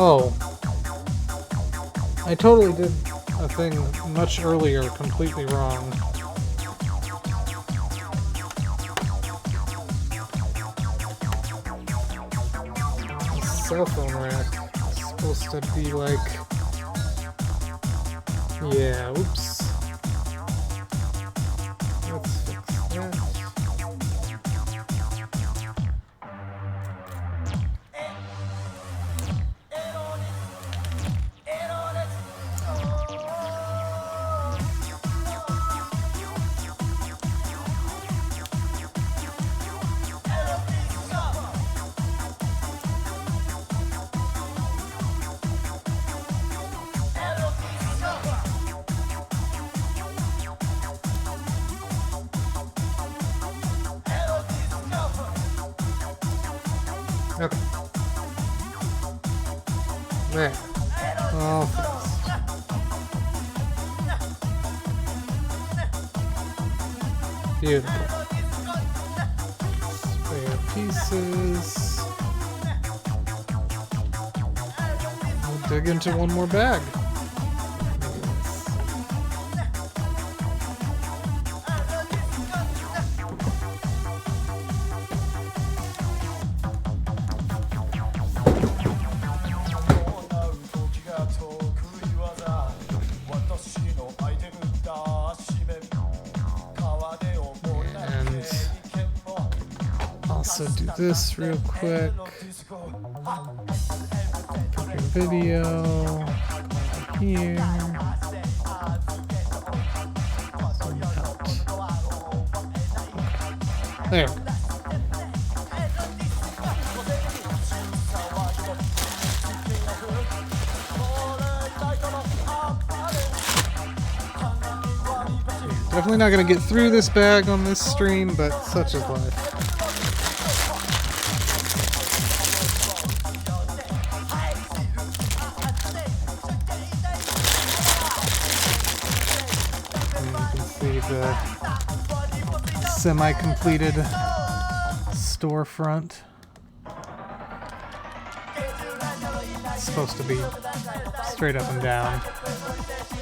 Oh. I totally did a thing much earlier completely wrong. The cell phone rack is supposed to be like... Yeah, oops. Let's fix that. Okay. There. All fixed. Beautiful. Spare pieces. We'll dig into one more bag. Also do this real quick. Put your video here. Zoom out. There. Definitely not going to get through this bag on this stream, but such is life. The semi-completed storefront. It's supposed to be straight up and down.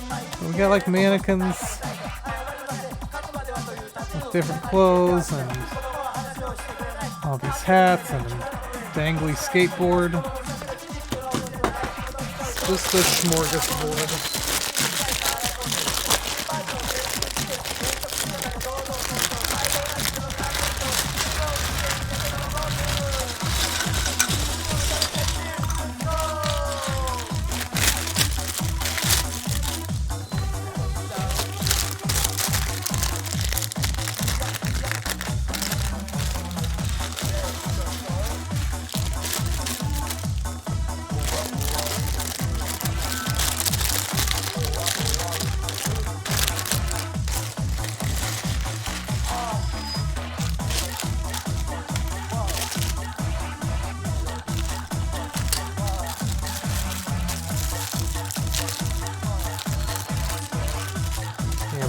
But we got like mannequins with different clothes and all these hats and a dangly skateboard. It's just a smorgasbord.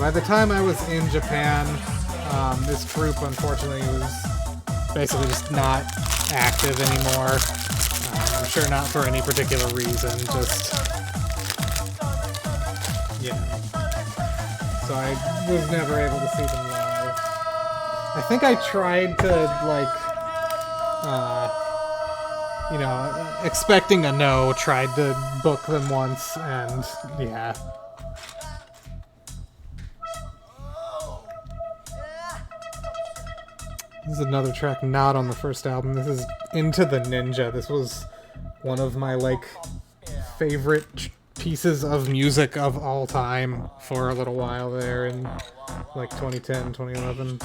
by the time I was in Japan, this group unfortunately was basically just not active anymore. I'm sure not for any particular reason, just, you know. So I was never able to see them live. I think I tried to, like, you know, expecting a no, tried to book them once, and yeah. This is another track not on the first album. This is Into the Ninja. This was one of my, like, favorite pieces of music of all time for a little while there in, like, 2010, 2011.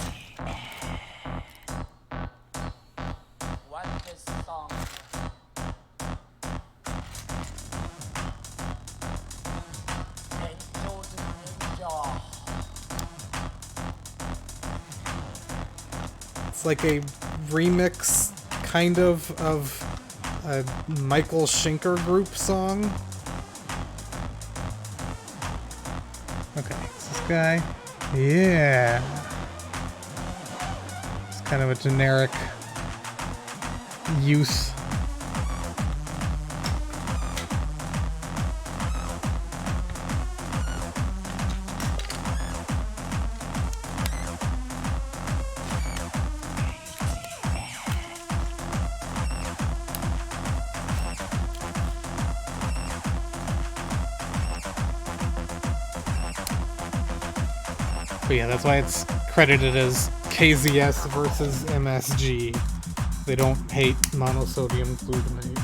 It's like a remix, kind of a Michael Schenker group song. Okay, it's this guy. Yeah. It's kind of a generic use. But yeah, that's why it's credited as KZS versus MSG. They don't hate monosodium glutamate.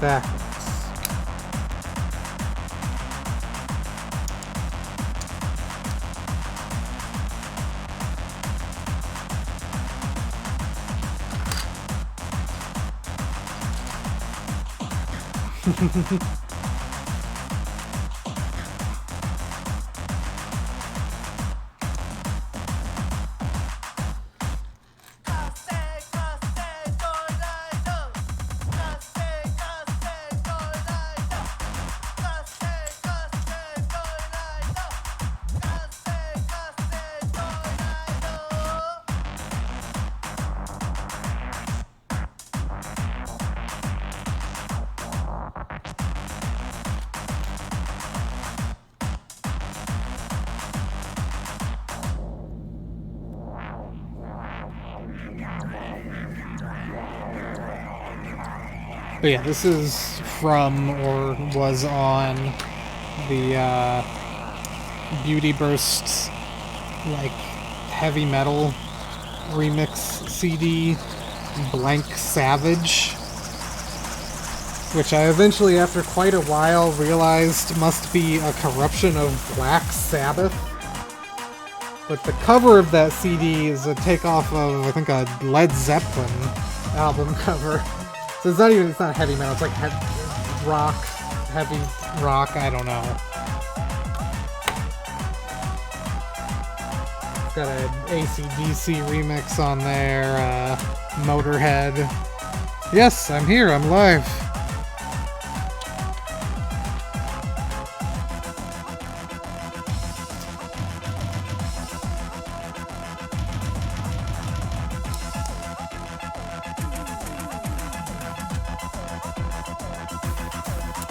Backwards. But yeah, this is from, or was on, the Beauty Burst, like, heavy metal remix CD, Blank Savage, which I eventually, after quite a while, realized must be a corruption of Black Sabbath. But the cover of that CD is a takeoff of, I think, a Led Zeppelin album cover. So it's not heavy metal, it's like heavy rock, I don't know. It's got an AC/DC remix on there, Motorhead. Yes, I'm here, I'm live.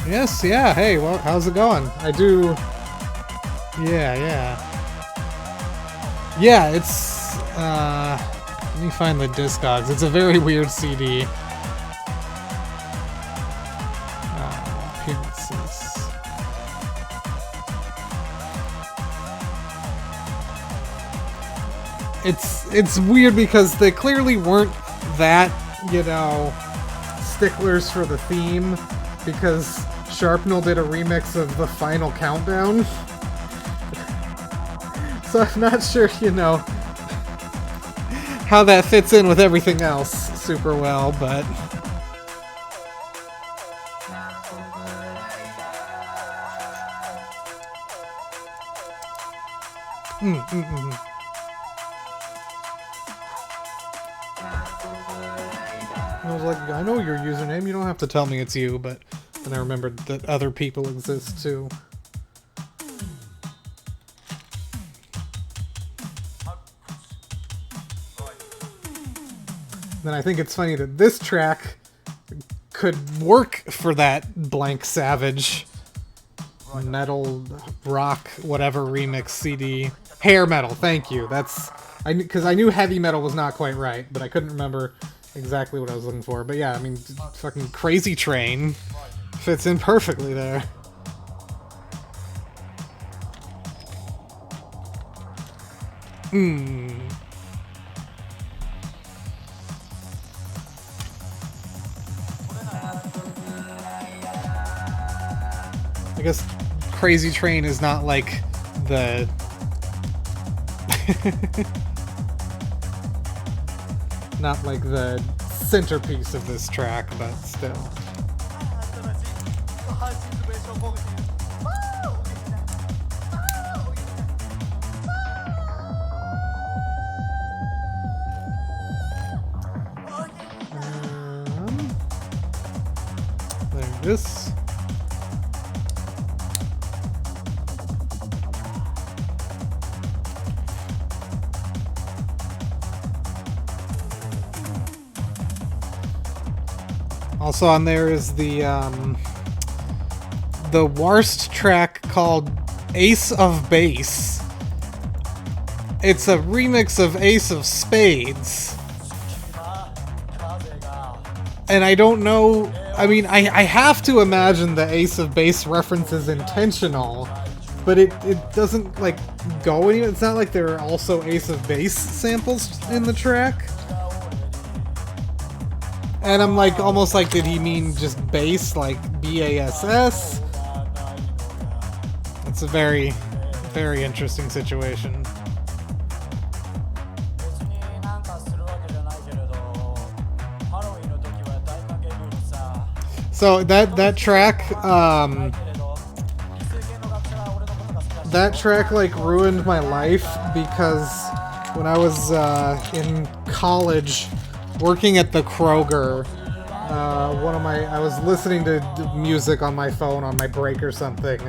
Yes, yeah, hey, well, how's it going? I do... Yeah, it's... let me find the Discogs. It's a very weird CD. Appearances. It's weird because they clearly weren't that, you know, sticklers for the theme, because Sharpnel did a remix of the Final Countdown. So I'm not sure, you know, how that fits in with everything else super well, but... I was like, I know your username, you don't have to tell me it's you, but then I remembered that other people exist too. Then I think it's funny that this track could work for that Blank Savage metal rock whatever remix CD. Hair metal, thank you. That's because I knew heavy metal was not quite right, but I couldn't remember exactly what I was looking for. But yeah, I mean, fucking Crazy Train fits in perfectly there. I guess Crazy Train is not like the... not like the centerpiece of this track, but still. There it is. Also on there is the worst track called Ace of Base. It's a remix of Ace of Spades. And I don't know, I mean, I have to imagine the Ace of Base reference is intentional, but it doesn't, like, go anywhere. It's not like there are also Ace of Base samples in the track. And I'm like, almost like, did he mean just bass, like BASS? It's a very, very interesting situation. So that track, like ruined my life, because when I was in college, working at the Kroger, I was listening to music on my phone on my break or something,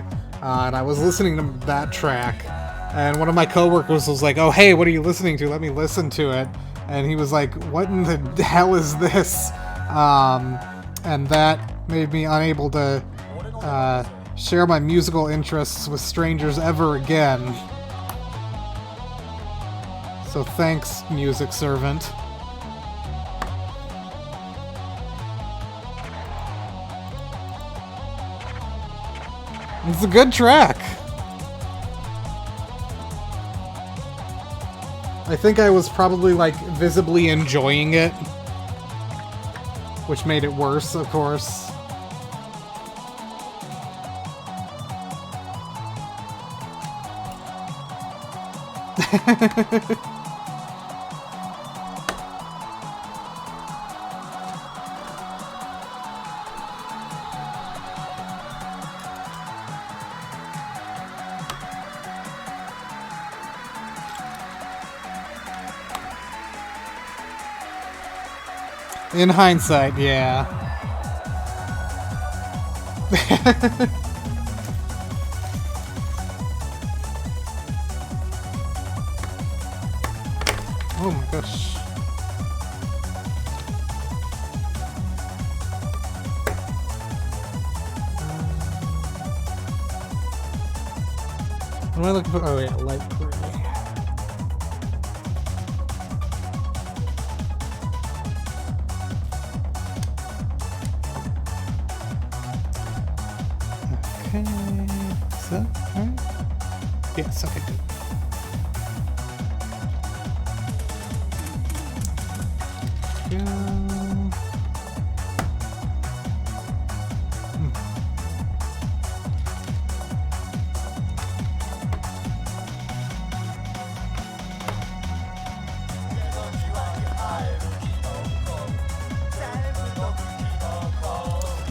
and I was listening to that track, and one of my coworkers was like, "Oh, hey, what are you listening to? Let me listen to it." And he was like, "What in the hell is this?" And that made me unable to share my musical interests with strangers ever again. So thanks, music servant. It's a good track. I think I was probably, like, visibly enjoying it, which made it worse, of course. In hindsight, yeah. Oh my gosh. What am I looking for? Oh yeah, light gray. Okay, is that right? Yes, okay, good. go.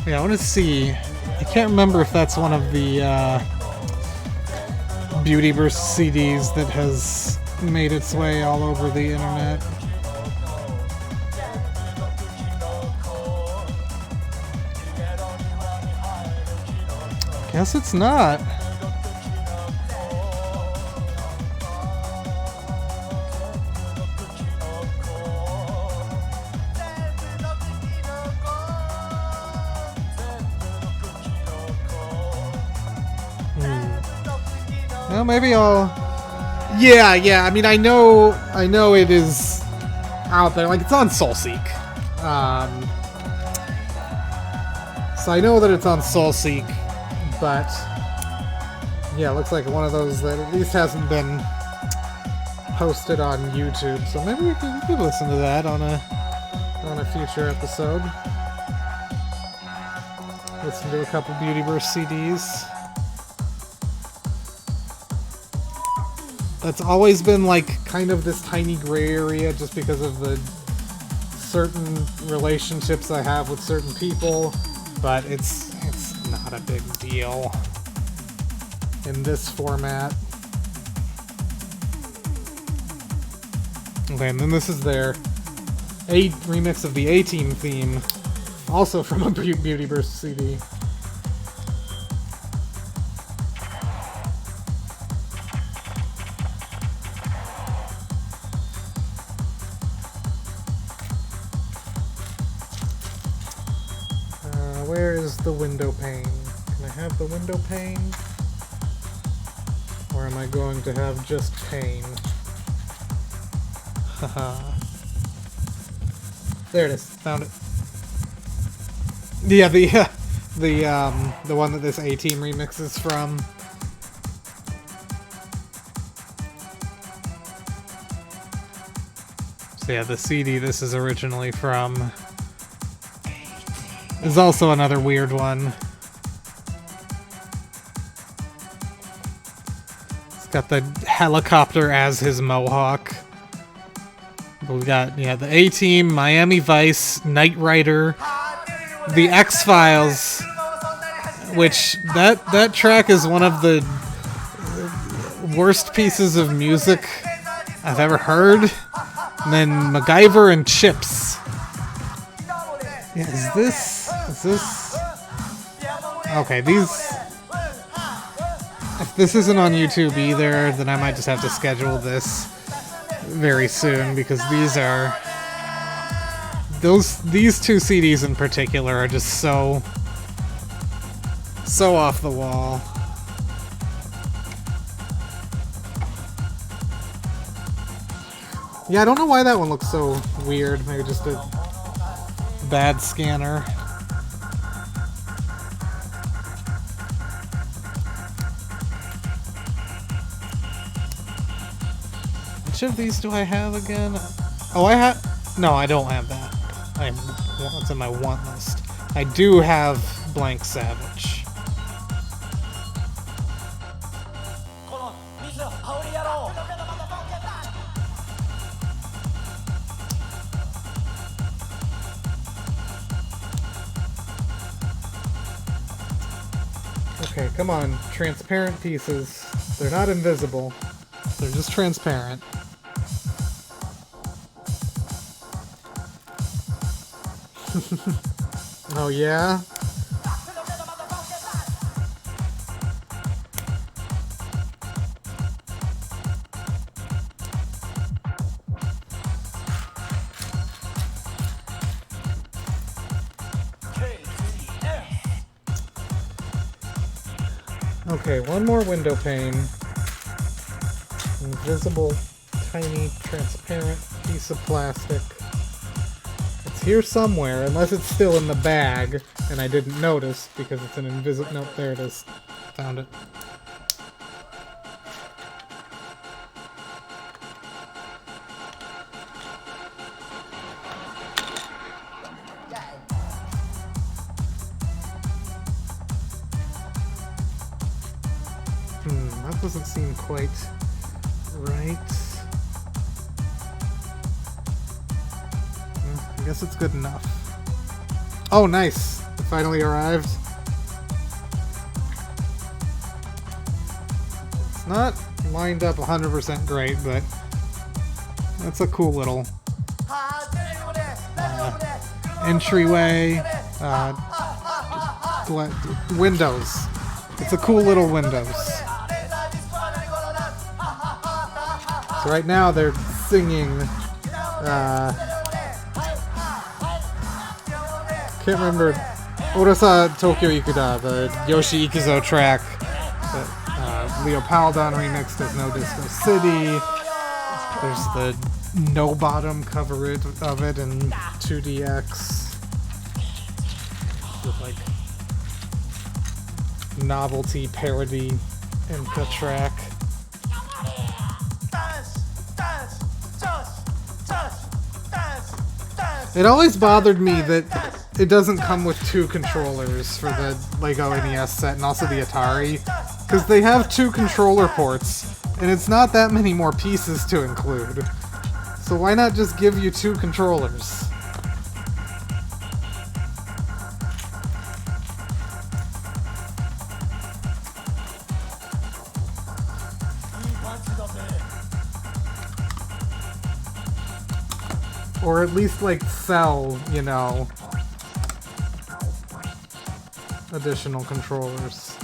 Yeah, I want to see. I can't remember if that's one of the Beautyverse CDs that has made its way all over the internet. Guess it's not. Well, maybe I'll... Yeah, I mean, I know it is out there. Like, it's on SoulSeek. So I know that it's on SoulSeek, but... Yeah, it looks like one of those that at least hasn't been posted on YouTube. So maybe we could listen to that on a future episode. Listen to a couple Beautyverse CDs. That's always been like kind of this tiny gray area just because of the certain relationships I have with certain people, but it's not a big deal in this format. Okay, and then this is their remix of the A-Team theme, also from a Beautyverse CD. Where is the window pane? Can I have the window pane? Or am I going to have just pane? Haha. There it is. Found it. Yeah, the one that this A-Team remix is from. So yeah, the CD this is originally from is also another weird one. It's got the helicopter as his mohawk. But we got, yeah, the A-Team, Miami Vice, Knight Rider, The X-Files, which that track is one of the worst pieces of music I've ever heard. And then MacGyver and Chips. Yeah, is this... Okay, these... If this isn't on YouTube either, then I might just have to schedule this very soon, because these are... These two CDs in particular are just so off the wall. Yeah, I don't know why that one looks so weird. Maybe just a bad scanner. Which of these do I have again? Oh, I have... No, I don't have that. It's on my want list. I do have Blank Savage. Okay, come on. Transparent pieces. They're not invisible. They're just transparent. Oh yeah? Okay, one more window pane. Invisible, tiny, transparent piece of plastic. It's here somewhere, unless it's still in the bag, and I didn't notice because it's an invisible... Nope, there it is. Found it. That doesn't seem quite right. I guess it's good enough. Oh, nice! It finally arrived. It's not lined up 100% great, but that's a cool little entryway. Windows. It's a cool little windows. So right now they're singing. Can't remember. Orasa Tokyo Ikuda, the Yoshi Ikuzo track that Leo Paldon remixed as No Disco City. There's the No Bottom cover of it in 2DX with like novelty parody Inca track. It always bothered me that it doesn't come with two controllers for the Lego NES set and also the Atari, because they have two controller ports, and it's not that many more pieces to include. So why not just give you two controllers? Or at least, like, sell, you know, additional controllers.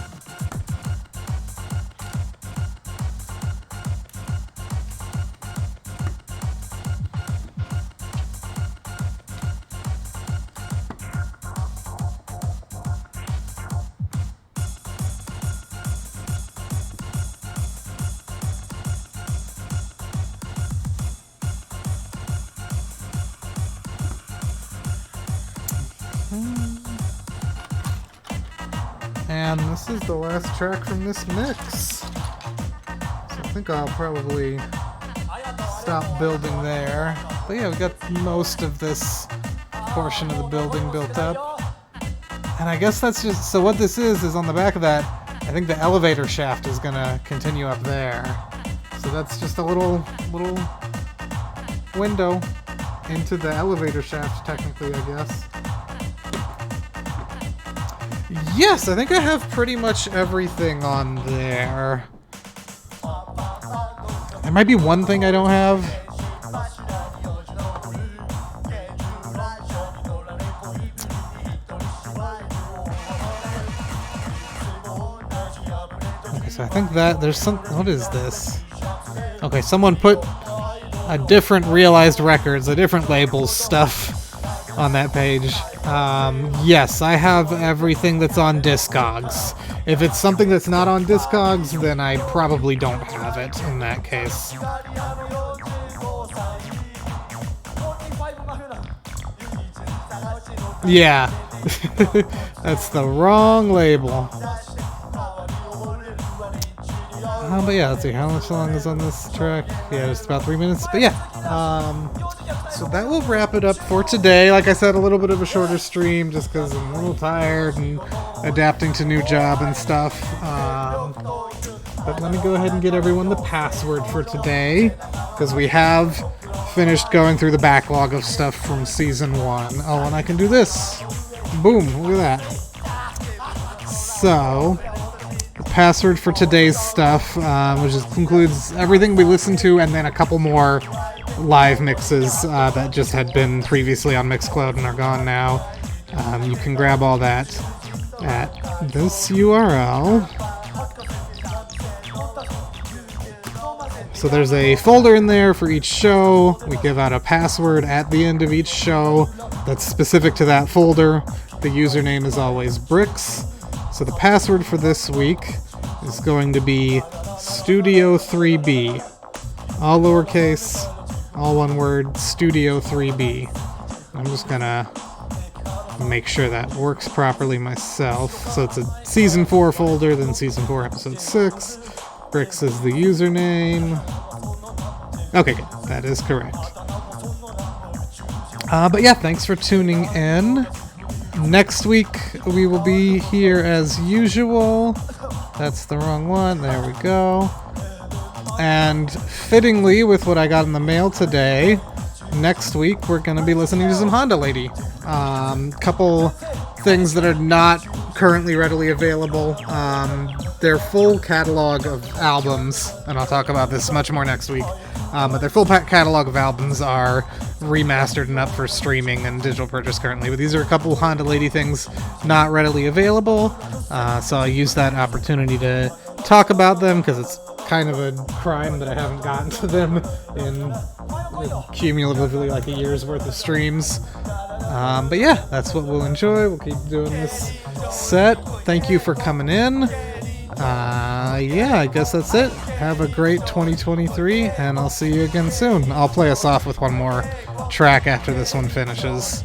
And this is the last track from this mix. So I think I'll probably stop building there. But yeah, we got most of this portion of the building built up. And I guess that's just, so what this is on the back of that, I think the elevator shaft is gonna continue up there. So that's just a little window into the elevator shaft, technically, I guess. Yes, I think I have pretty much everything on there. There might be one thing I don't have. Okay, so I think that there's some. What is this? Okay, someone put a different Realized Records, a different labels stuff on that page. Yes, I have everything that's on Discogs. If it's something that's not on Discogs, then I probably don't have it in that case. Yeah, that's the wrong label. But yeah, let's see, how much long is on this track? Yeah, just about 3 minutes. But yeah, so that will wrap it up for today. Like I said, a little bit of a shorter stream just because I'm a little tired and adapting to new job and stuff. But let me go ahead and get everyone the password for today, because we have finished going through the backlog of stuff from Season 1. Oh, and I can do this. Boom, look at that. So, the password for today's stuff, which includes everything we listened to and then a couple more live mixes that just had been previously on Mixcloud and are gone now. You can grab all that at this URL. So there's a folder in there for each show. We give out a password at the end of each show that's specific to that folder. The username is always Bricks. So the password for this week is going to be Studio 3B. All lowercase, all one word, Studio 3B. I'm just gonna make sure that works properly myself. So it's a Season 4 folder, then Season 4 Episode 6. Bricks is the username. Okay, good. That is correct. But yeah, thanks for tuning in. Next week, we will be here as usual. That's the wrong one. There we go. And fittingly, with what I got in the mail today, next week we're going to be listening to some Honda Lady. Couple things that are not currently readily available. Their full catalog of albums, and I'll talk about this much more next week, but their full catalog of albums are remastered and up for streaming and digital purchase currently. But these are a couple Honda Lady things not readily available, so I'll use that opportunity to talk about them because it's kind of a crime that I haven't gotten to them in cumulatively like a year's worth of streams. But yeah, that's what we'll enjoy. We'll keep doing this set. Thank you for coming in. Yeah, I guess that's it. Have a great 2023, and I'll see you again soon. I'll play us off with one more track after this one finishes.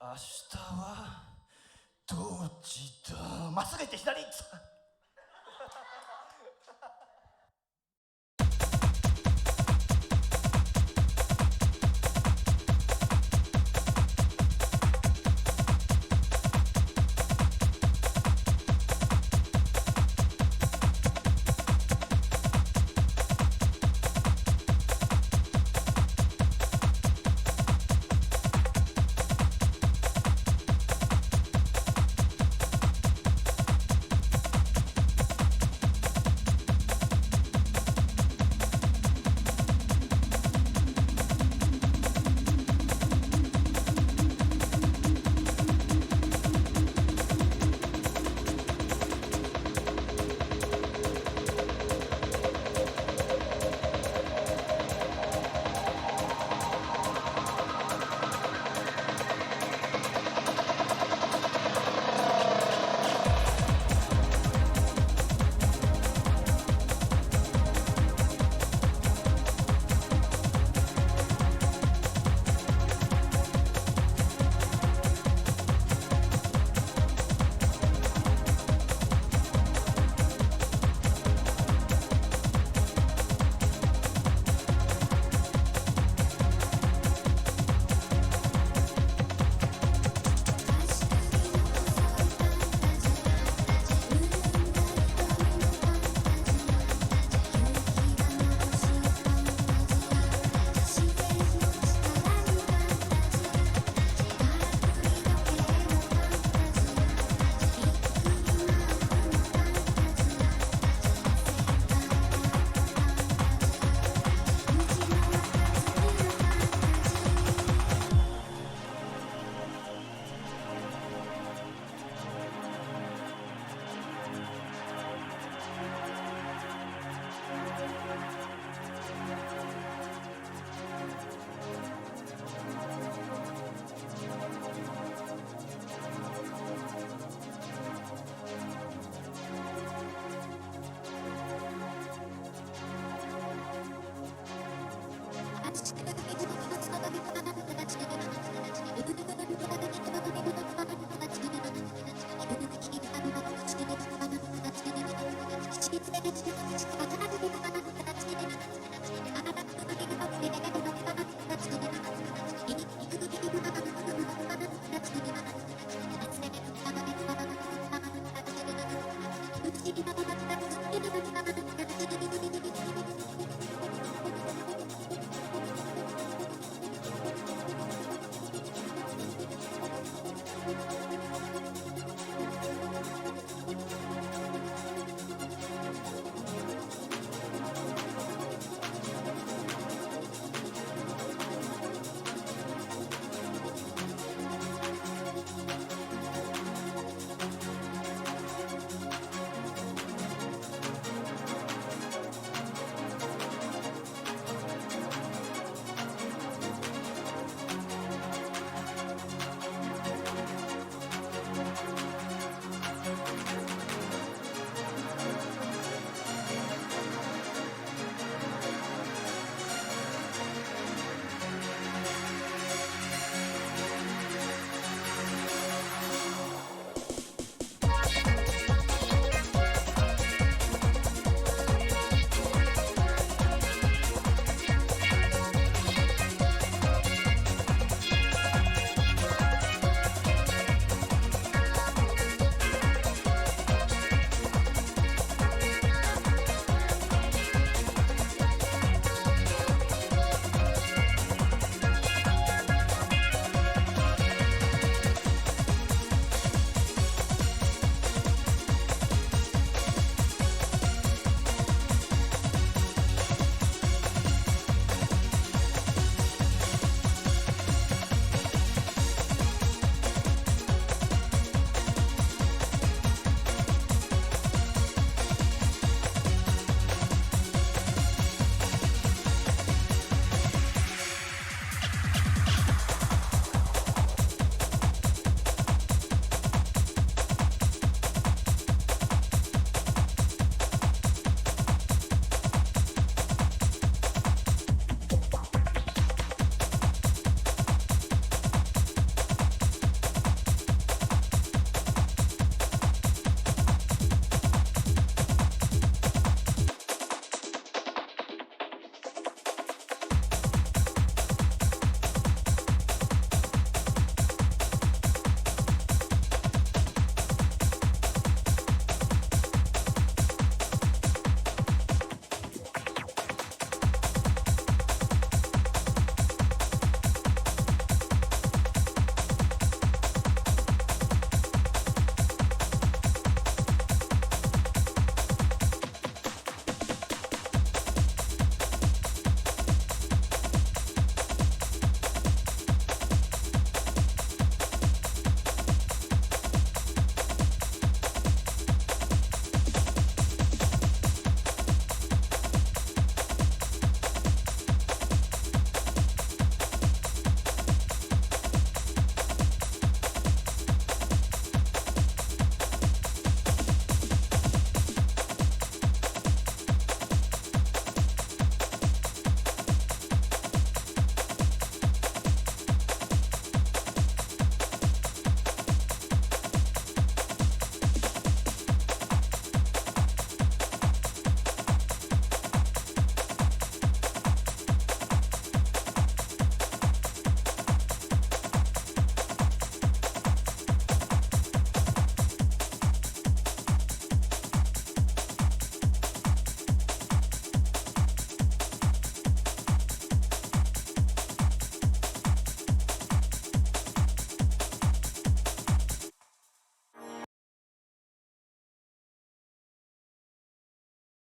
明日はどっちだ。まっすぐ行って左。